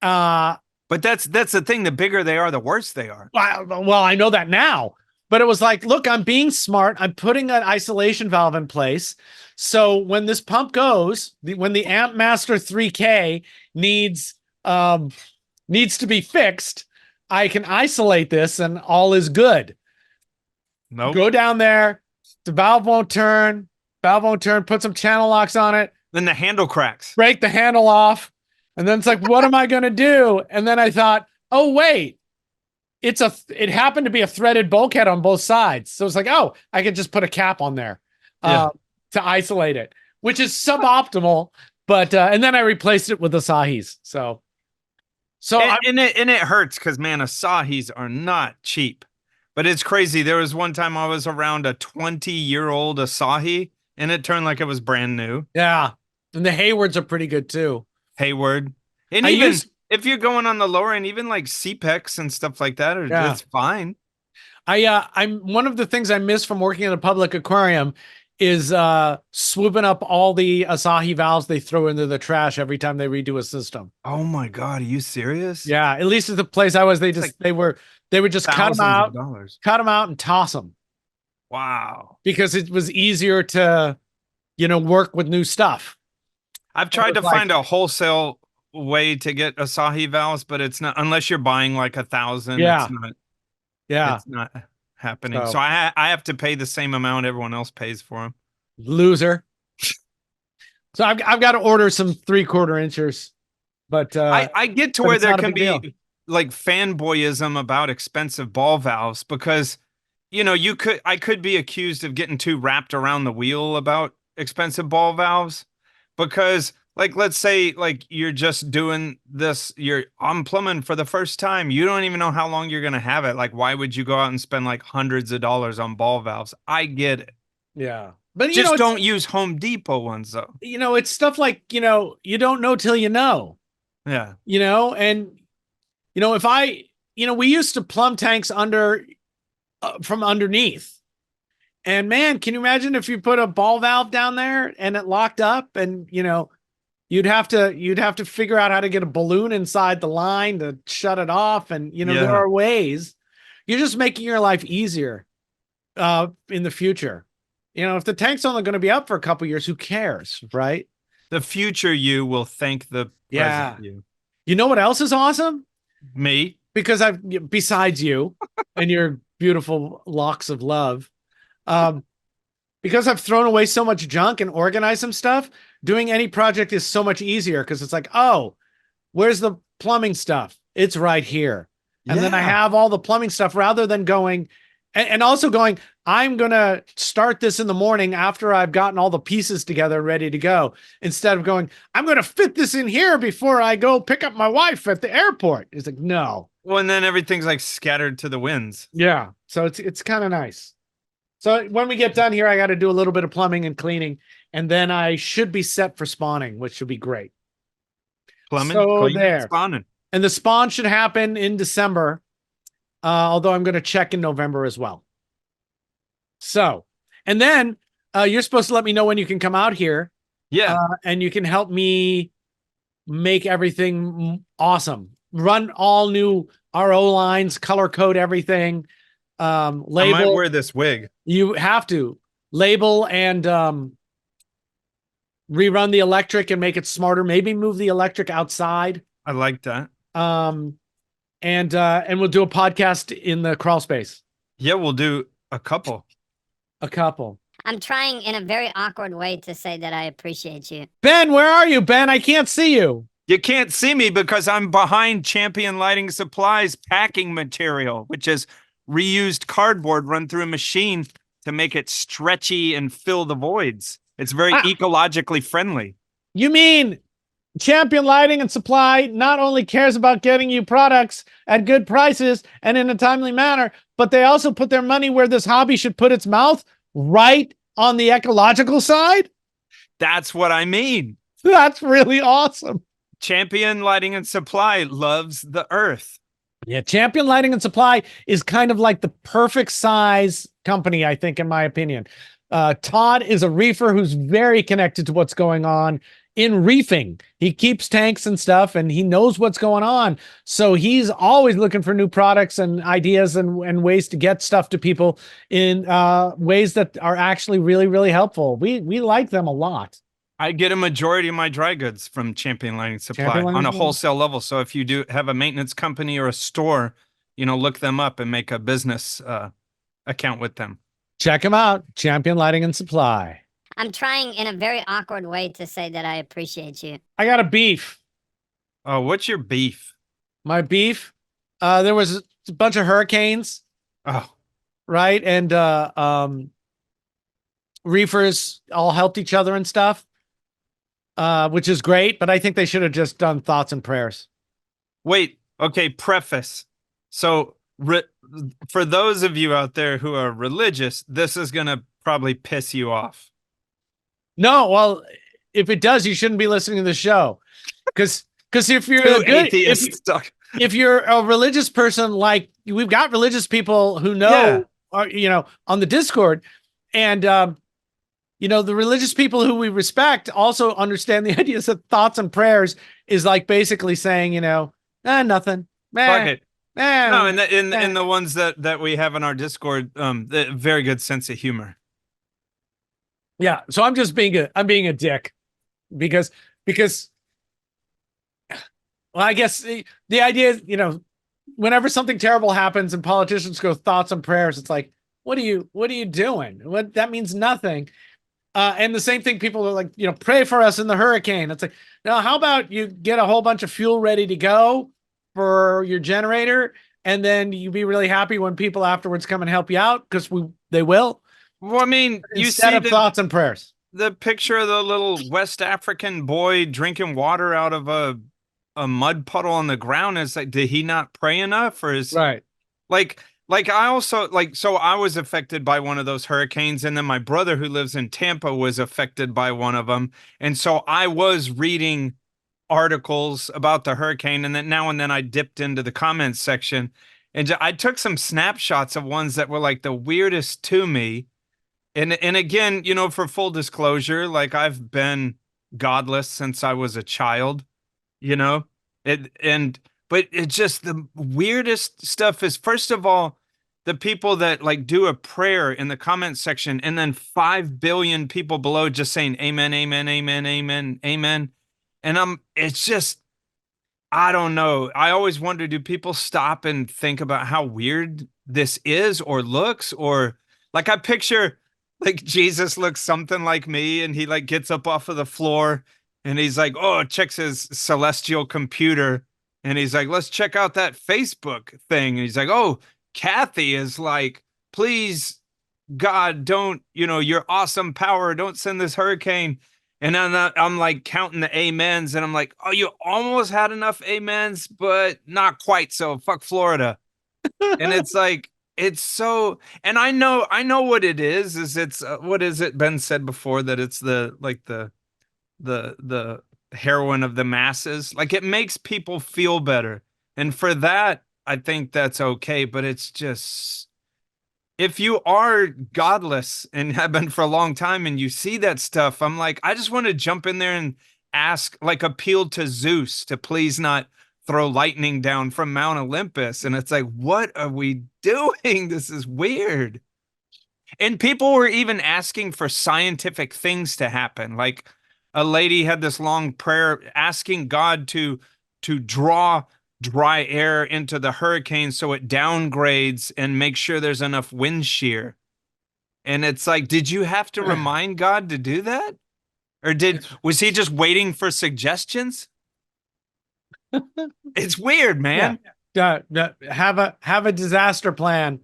But that's the thing. The bigger they are, the worse they are. Well, I know that now, but it was like, look, I'm being smart. I'm putting an isolation valve in place. So when this pump goes, when the Amp Master 3K needs to be fixed, I can isolate this and all is good. Nope. Go down there. The valve won't turn. Put some channel locks on it. Then the handle cracks. Break the handle off. And then it's like, what am I going to do? And then I thought, oh, wait. It happened to be a threaded bulkhead on both sides. So it's like, oh, I could just put a cap on there to isolate it, which is suboptimal. But and then I replaced it with Asahis. So it hurts because, man, Asahis are not cheap. But it's crazy. There was one time I was around a 20-year-old Asahi, and it turned like it was brand new. Yeah, and the Haywards are pretty good too. Hayward, and if you're going on the lower end, even like CPEX and stuff like that, it's fine. I'm one of the things I miss from working at a public aquarium is swooping up all the Asahi valves they throw into the trash every time they redo a system. Oh my God, are you serious? Yeah, at least at the place I was, they would just cut them out and toss them. Wow. Because it was easier to, work with new stuff. I've tried to find a wholesale way to get Asahi valves, but it's not, unless you're buying like 1,000. Yeah. It's not happening. So I have to pay the same amount everyone else pays for them. Loser. So I've got to order some 3/4 inchers, but I get to where there can be like fanboyism about expensive ball valves because, I could be accused of getting too wrapped around the wheel about expensive ball valves because Like, let's say like you're just doing this, you're on plumbing for the first time. You don't even know how long you're gonna have it. Like, why would you go out and spend like hundreds of dollars on ball valves? I get it. Yeah. But you Just know, don't use Home Depot ones though. it's stuff like, you don't know till you know, Yeah. and if we used to plumb tanks from underneath. And man, can you imagine if you put a ball valve down there and it locked up and, you'd have to figure out how to get a balloon inside the line to shut it off. And, there are ways. You're just making your life easier in the future. If the tank's only going to be up for a couple years, who cares, right? The future you will thank the present you. You know what else is awesome? Me? Because besides you and your beautiful locks of love, because I've thrown away so much junk and organized some stuff, doing any project is so much easier because it's like, oh, where's the plumbing stuff? It's right here. And then I have all the plumbing stuff rather than going and also going, I'm going to start this in the morning after I've gotten all the pieces together and ready to go. Instead of going, I'm going to fit this in here before I go pick up my wife at the airport. It's like, no. Well, and then everything's like scattered to the winds. Yeah. So it's kind of nice. So when we get done here, I got to do a little bit of plumbing and cleaning, and then I should be set for spawning, which should be great. Plumbing, so cleaning, there. spawning. And the spawn should happen in December, although I'm going to check in November as well. So, and then you're supposed to let me know when you can come out here. Yeah. And you can help me make everything awesome. Run all new RO lines, color code everything. Label. I might wear this wig. You have to label and rerun the electric and make it smarter. Maybe move the electric outside. I like that. And we'll do a podcast in the crawl space. Yeah, we'll do a couple. I'm trying in a very awkward way to say that I appreciate you. Ben, where are you, Ben? I can't see you. You can't see me because I'm behind Champion Lighting Supplies packing material, which is reused cardboard run through a machine to make it stretchy and fill the voids. It's very ecologically friendly. You mean Champion Lighting and Supply not only cares about getting you products at good prices and in a timely manner, but they also put their money where this hobby should put its mouth, right on the ecological side? That's what I mean. That's really awesome. Champion Lighting and Supply loves the earth. Yeah, Champion Lighting and Supply is kind of like the perfect size company, I think, in my opinion. Todd is a reefer who's very connected to what's going on in reefing. He keeps tanks and stuff, and he knows what's going on. So he's always looking for new products and ideas and ways to get stuff to people in ways that are actually really, really helpful. We like them a lot. I get a majority of my dry goods from Champion Lighting Supply on a wholesale level. So if you do have a maintenance company or a store, look them up and make a business account with them. Check them out. Champion Lighting and Supply. I'm trying in a very awkward way to say that I appreciate you. I got a beef. Oh, what's your beef? My beef? There was a bunch of hurricanes. Oh. Right? And reefers all helped each other and stuff. Which is great, but I think they should have just done thoughts and prayers. Wait, okay, preface. So for those of you out there who are religious, this is going to probably piss you off. No, well, if it does, you shouldn't be listening to the show. Because if you're if you're a religious person, like we've got religious people who know, on the Discord, and the religious people who we respect also understand the ideas that thoughts and prayers is like basically saying, nothing. Fuck it. No, and the ones that we have in our Discord, very good sense of humor. Yeah, so I'm just being a dick because well, I guess the idea is, whenever something terrible happens and politicians go thoughts and prayers, it's like, what are you doing? That means nothing. And the same thing, people are like, pray for us in the hurricane. It's like, now how about you get a whole bunch of fuel ready to go for your generator, and then you be really happy when people afterwards come and help you out, because they will. Well, I mean, instead of thoughts and prayers. the picture of the little West African boy drinking water out of a mud puddle on the ground? Is like, did he not pray enough, or is Right. like I also like, so I was affected by one of those hurricanes, and then my brother who lives in Tampa was affected by one of them, and so I was reading articles about the hurricane, and then now and then I dipped into the comments section, and I took some snapshots of ones that were like the weirdest to me. And again, you know, for full disclosure, like I've been godless since I was a child, you know. But it's just the weirdest stuff is, first of all, the people that like do a prayer in the comment section, and then 5 billion people below just saying amen, amen, amen, amen, amen. And it's just, I don't know. I always wonder, do people stop and think about how weird this is or looks? Or like I picture like Jesus looks something like me, and he like gets up off of the floor and he's like, oh, checks his celestial computer, and he's like, let's check out that Facebook thing. And he's like, oh, Kathy is like, please, God, don't, you know, your awesome power, don't send this hurricane. And I'm like counting the amens, and I'm like, oh, you almost had enough amens, but not quite. So fuck Florida. And it's like, it's so, and I know what it is it's, what is it been said before, that it's the, like the heroin of the masses. Like it makes people feel better. And for that, I think that's okay. But it's just, if you are godless and have been for a long time and you see that stuff, I'm like, I just want to jump in there and ask, like appeal to Zeus to please not throw lightning down from Mount Olympus. And it's like, what are we doing? This is weird. And people were even asking for scientific things to happen. Like a lady had this long prayer asking God to draw dry air into the hurricane so it downgrades and make sure there's enough wind shear. And it's like, did you have to remind God to do that? Or was he just waiting for suggestions? It's weird, man. Have a disaster plan.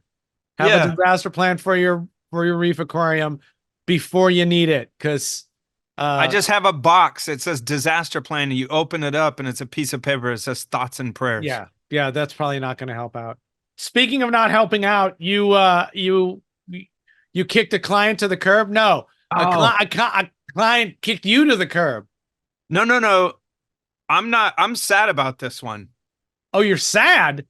Have Yeah. a disaster plan for your reef aquarium before you need it, because I just have a box that says disaster plan, and you open it up and it's a piece of paper. It says thoughts and prayers. yeah, that's probably not going to help out. Speaking of not helping out, you kicked a client to the curb? No, a client kicked you to the curb. No. I'm sad about this one. Oh, you're sad?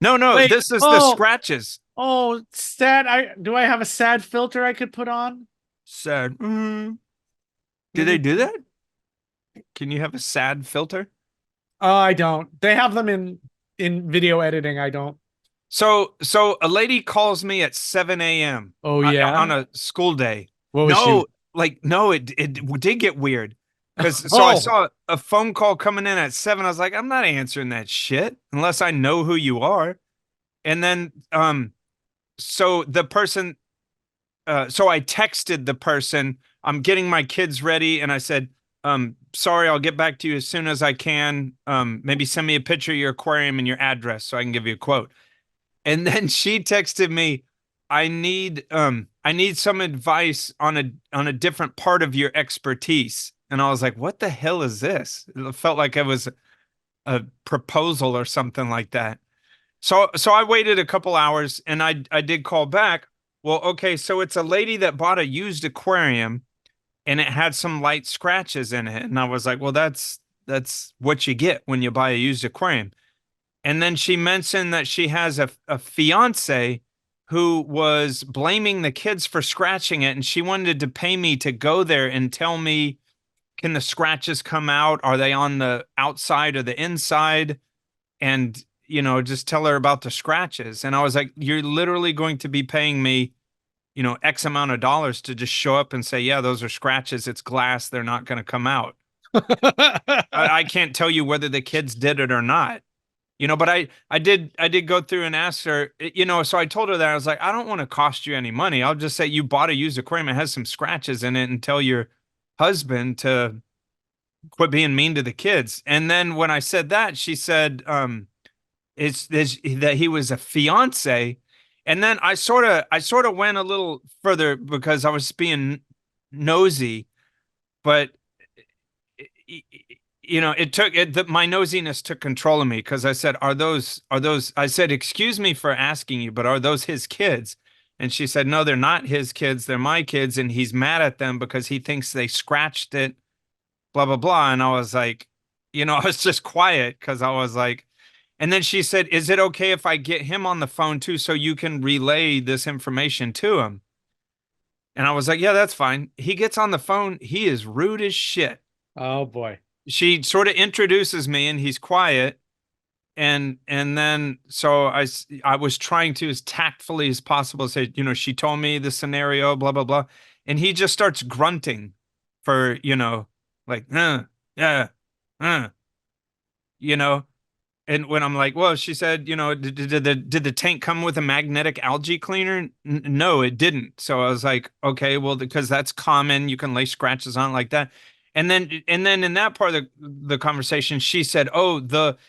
No, Wait, this is the scratches. Oh, sad. Do I have a sad filter I could put on? Sad. Do they do that? Can you have a sad filter? Oh, I don't. They have them in video editing. I don't. So a lady calls me at 7 a.m. Oh yeah, on a school day. What was she? It did get weird. Because I saw a phone call coming in at 7. I was like, I'm not answering that shit unless I know who you are. And then so the person, so I texted the person, I'm getting my kids ready, and I said, sorry, I'll get back to you as soon as I can. Maybe send me a picture of your aquarium and your address so I can give you a quote. And then she texted me, I need some advice on a different part of your expertise. And I was like, what the hell is this? It felt like it was a proposal or something like that. So I waited a couple hours, and I did call back. Well, okay, so it's a lady that bought a used aquarium, and it had some light scratches in it. And I was like, well, that's what you get when you buy a used aquarium. And then she mentioned that she has a fiance who was blaming the kids for scratching it, and she wanted to pay me to go there and tell me, can the scratches come out? Are they on the outside or the inside? And, you know, just tell her about the scratches. And I was like, you're literally going to be paying me, you know, X amount of dollars to just show up and say, yeah, those are scratches. It's glass. They're not going to come out. I can't tell you whether the kids did it or not. You know, but I did go through and ask her, you know, so I told her that. I was like, I don't want to cost you any money. I'll just say you bought a used aquarium. It has some scratches in it, and tell your husband to quit being mean to the kids. And then when I said that, she said, it's that he was a fiance. And then I sort of went a little further because I was being nosy. but you know, it took it, my nosiness took control of me because I said, are those, I said, excuse me for asking you, but are those his kids? And she said, no, they're not his kids. They're my kids. And he's mad at them because he thinks they scratched it, blah, blah, blah. And I was like, you know, I was just quiet because I was like, and then she said, is it okay if I get him on the phone too so you can relay this information to him? And I was like, yeah, that's fine. He gets on the phone. He is rude as shit. Oh boy. She sort of introduces me and he's quiet. And then so I was trying to as tactfully as possible say, you know, she told me the scenario, blah, blah, blah. And he just starts grunting for, you know, like, yeah, you know. And when I'm like, well, she said, you know, did the tank come with a magnetic algae cleaner? No, it didn't. So I was like, okay, well, because that's common. You can lay scratches on it like that. And then in that part of the conversation, she said, oh,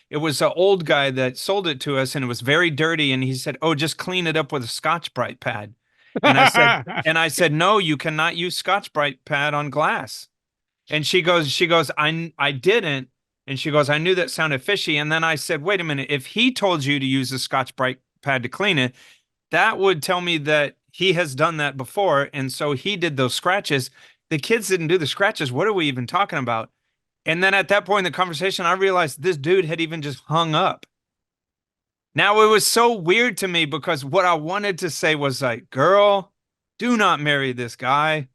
it was an old guy that sold it to us and it was very dirty. And he said, oh, just clean it up with a Scotch-Brite pad. And I said, no, you cannot use Scotch-Brite pad on glass. And she goes, I didn't. And she goes, I knew that sounded fishy. And then I said, wait a minute, if he told you to use a Scotch-Brite pad to clean it, that would tell me that he has done that before. And so he did those scratches. The kids didn't do the scratches. What are we even talking about? And then at that point in the conversation, I realized this dude had even just hung up. Now, it was so weird to me because what I wanted to say was like, girl, do not marry this guy.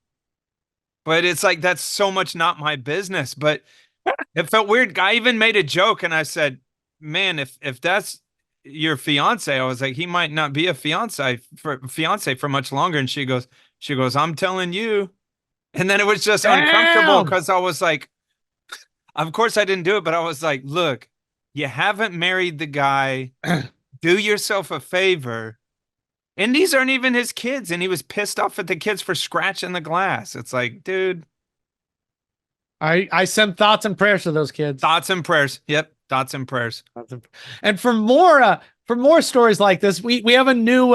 But it's like, that's so much not my business. But it felt weird. I even made a joke and I said, man, if that's your fiance, I was like, he might not be a fiance for much longer. And she goes, I'm telling you. And then it was just uncomfortable because I was like, of course I didn't do it, but I was like, look, you haven't married the guy. Do yourself a favor. And these aren't even his kids. And he was pissed off at the kids for scratching the glass. It's like, dude. I send thoughts and prayers to those kids. Thoughts and prayers. Yep. Thoughts and prayers. And for more stories like this, we have a new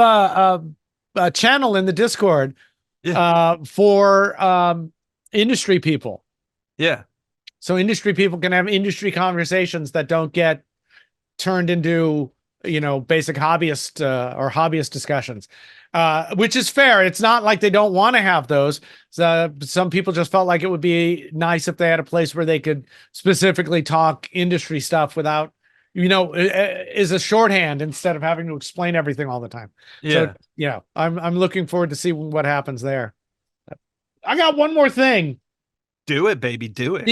channel in the Discord for industry people. Yeah. So industry people can have industry conversations that don't get turned into, you know, basic hobbyist or hobbyist discussions, which is fair. It's not like they don't want to have those. Some people just felt like it would be nice if they had a place where they could specifically talk industry stuff without, you know, is a shorthand instead of having to explain everything all the time. Yeah. So, you know, I'm looking forward to see what happens there. I got one more thing. Do it, baby. Do it.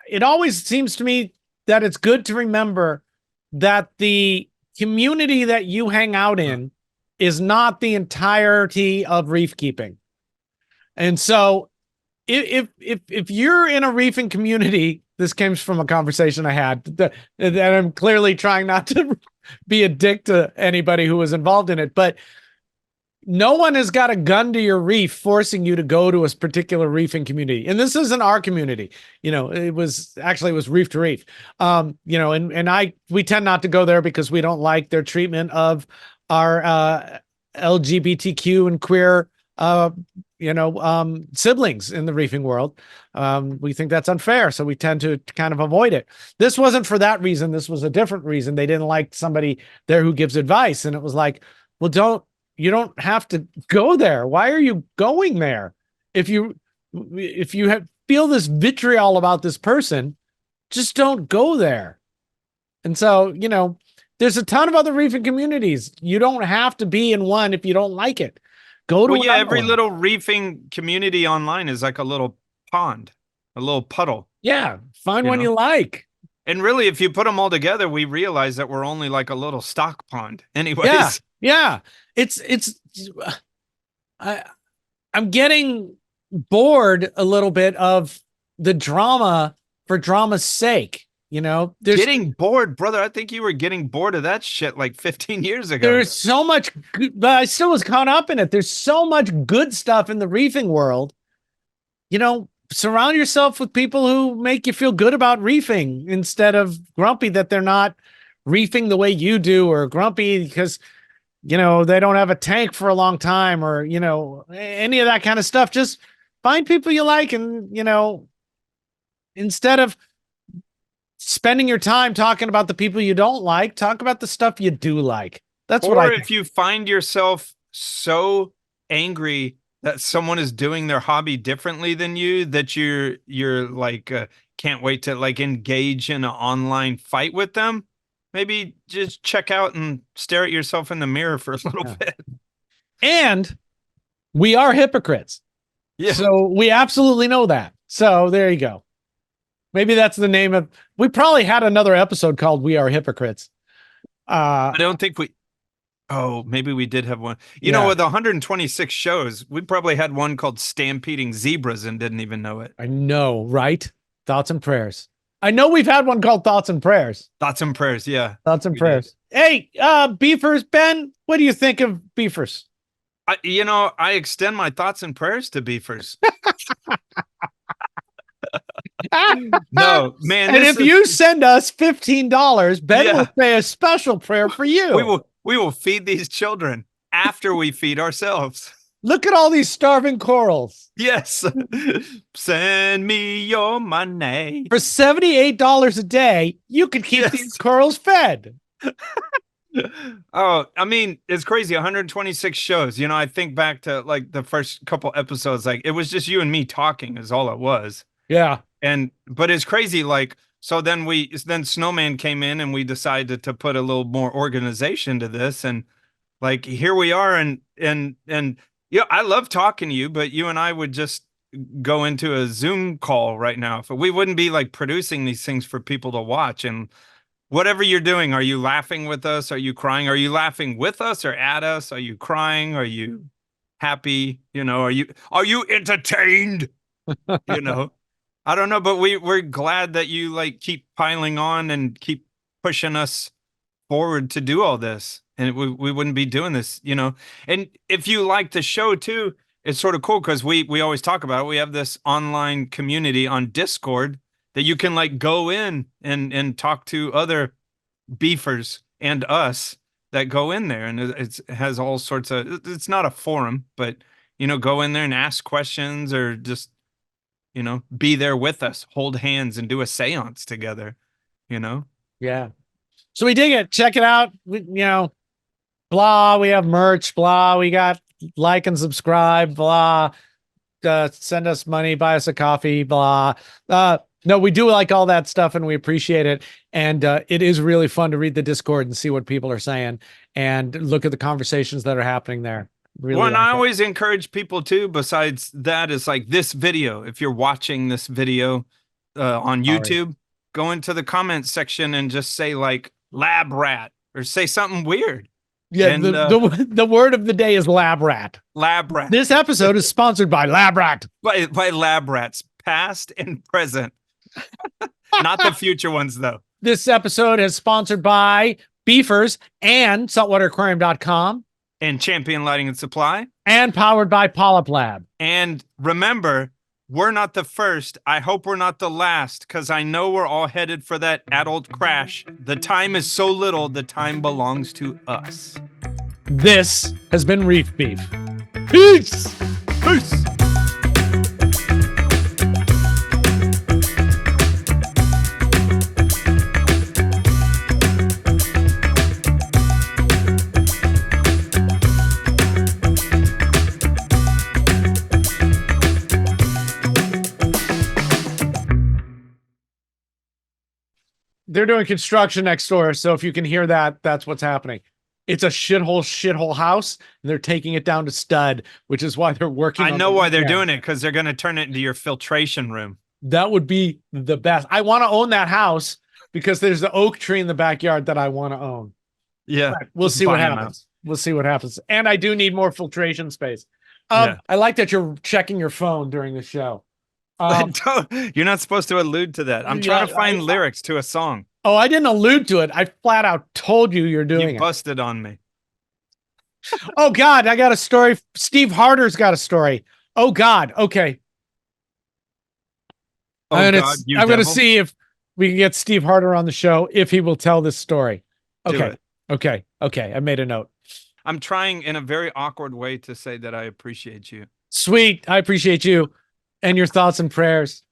It always seems to me that it's good to remember that the community that you hang out in is not the entirety of reef keeping. And so if you're in a reefing community, this comes from a conversation I had that I'm clearly trying not to be a dick to anybody who was involved in it, but no one has got a gun to your reef forcing you to go to a particular reefing community. And this isn't our community. You know, it was Reef to Reef. You know, and we tend not to go there because we don't like their treatment of our LGBTQ and queer siblings in the reefing world. We think that's unfair, so we tend to kind of avoid it. This wasn't for that reason. This was a different reason. They didn't like somebody there who gives advice. And it was like, well, you don't have to go there. Why are you going there? If you feel this vitriol about this person, just don't go there. And so, you know, there's a ton of other reefing communities. You don't have to be in one if you don't like it. Go to every little reefing community online is like a little pond, a little puddle. Yeah, find one you like. And really, if you put them all together, we realize that we're only like a little stock pond anyways. Yeah. I'm getting bored a little bit of the drama for drama's sake. You know, getting bored, brother. I think you were getting bored of that shit like 15 years ago. There's so much, but I still was caught up in it. There's so much good stuff in the reefing world. You know, surround yourself with people who make you feel good about reefing instead of grumpy that they're not reefing the way you do, or grumpy because they don't have a tank for a long time, or, any of that kind of stuff. Just find people you like, and, instead of spending your time talking about the people you don't like, talk about the stuff you do like. That's what I think. Or if you find yourself so angry that someone is doing their hobby differently than you, that you're like can't wait to like engage in an online fight with them, maybe just check out and stare at yourself in the mirror for a little bit. And we are hypocrites. Yeah. So we absolutely know that. So there you go. Maybe that's the name of, we probably had another episode called We Are Hypocrites. I don't think maybe we did have one. You know, with 126 shows, we probably had one called Stampeding Zebras and didn't even know it. I know, right? Thoughts and prayers. I know we've had one called Thoughts and Prayers. Thoughts and prayers, yeah. Thoughts and prayers. Hey, Beefers, Ben, what do you think of Beefers? I extend my thoughts and prayers to Beefers. No, man. And if you send us $15, Ben will say a special prayer for you. We will feed these children after we feed ourselves. Look at all these starving corals. Yes. Send me your money. For $78 a day, you could keep these corals fed. Oh, I mean, it's crazy. 126 shows. I think back to like the first couple episodes, like it was just you and me talking is all it was. Yeah. But it's crazy. Like, so then Snowman came in and we decided to put a little more organization to this. And like, here we are. And I love talking to you, but you and I would just go into a Zoom call right now. If we wouldn't be like producing these things for people to watch. And whatever you're doing, are you laughing with us? Are you crying? Are you laughing with us or at us? Are you crying? Are you happy? Are you entertained? I don't know, but we're glad that you like keep piling on and keep pushing us forward to do all this. And we wouldn't be doing this, And if you like the show too, it's sort of cool because we always talk about it. We have this online community on Discord that you can like go in and talk to other beefers and us that go in there. And it has all sorts of, it's not a forum, but, go in there and ask questions or just, be there with us, hold hands and do a seance together, Yeah. So we dig it. Check it out. Blah, we have merch, blah, we got like and subscribe, blah, send us money, buy us a coffee, blah. No, we do like all that stuff and we appreciate it. And it is really fun to read the Discord and see what people are saying and look at the conversations that are happening there. Really well, and I always encourage people too, besides that, is like this video. If you're watching this video on YouTube, go into the comments section and just say like lab rat or say something weird. Yeah, and, the word of the day is lab rat. Lab rat. This episode is sponsored by Lab Rat. By lab rats, past and present. Not the future ones, though. This episode is sponsored by Beefers and saltwateraquarium.com. And Champion Lighting and Supply. And powered by PolypLab. And remember, we're not the first. I hope we're not the last, because I know we're all headed for that adult crash. The time is so little, the time belongs to us. This has been Reef Beef. Peace! Peace! They're doing construction next door, so if you can hear that, that's what's happening. It's a shithole house, and they're taking it down to stud, which is why they're working. I know why they're doing it, because they're going to turn it into your filtration room. That would be the best. I want to own that house because there's the oak tree in the backyard that I want to own. Yeah, we'll see what happens. We'll see what happens. And I do need more filtration space. I like that you're checking your phone during the show. You're not supposed to allude to that. I'm trying to find lyrics to a song. Oh, I didn't allude to it. I flat out told you you're doing it. You busted on me. Oh, God, I got a story. Steve Harder's got a story. Oh, God. Okay. I'm going to see if we can get Steve Harder on the show, if he will tell this story. Okay. Okay. I made a note. I'm trying in a very awkward way to say that I appreciate you. Sweet. I appreciate you and your thoughts and prayers.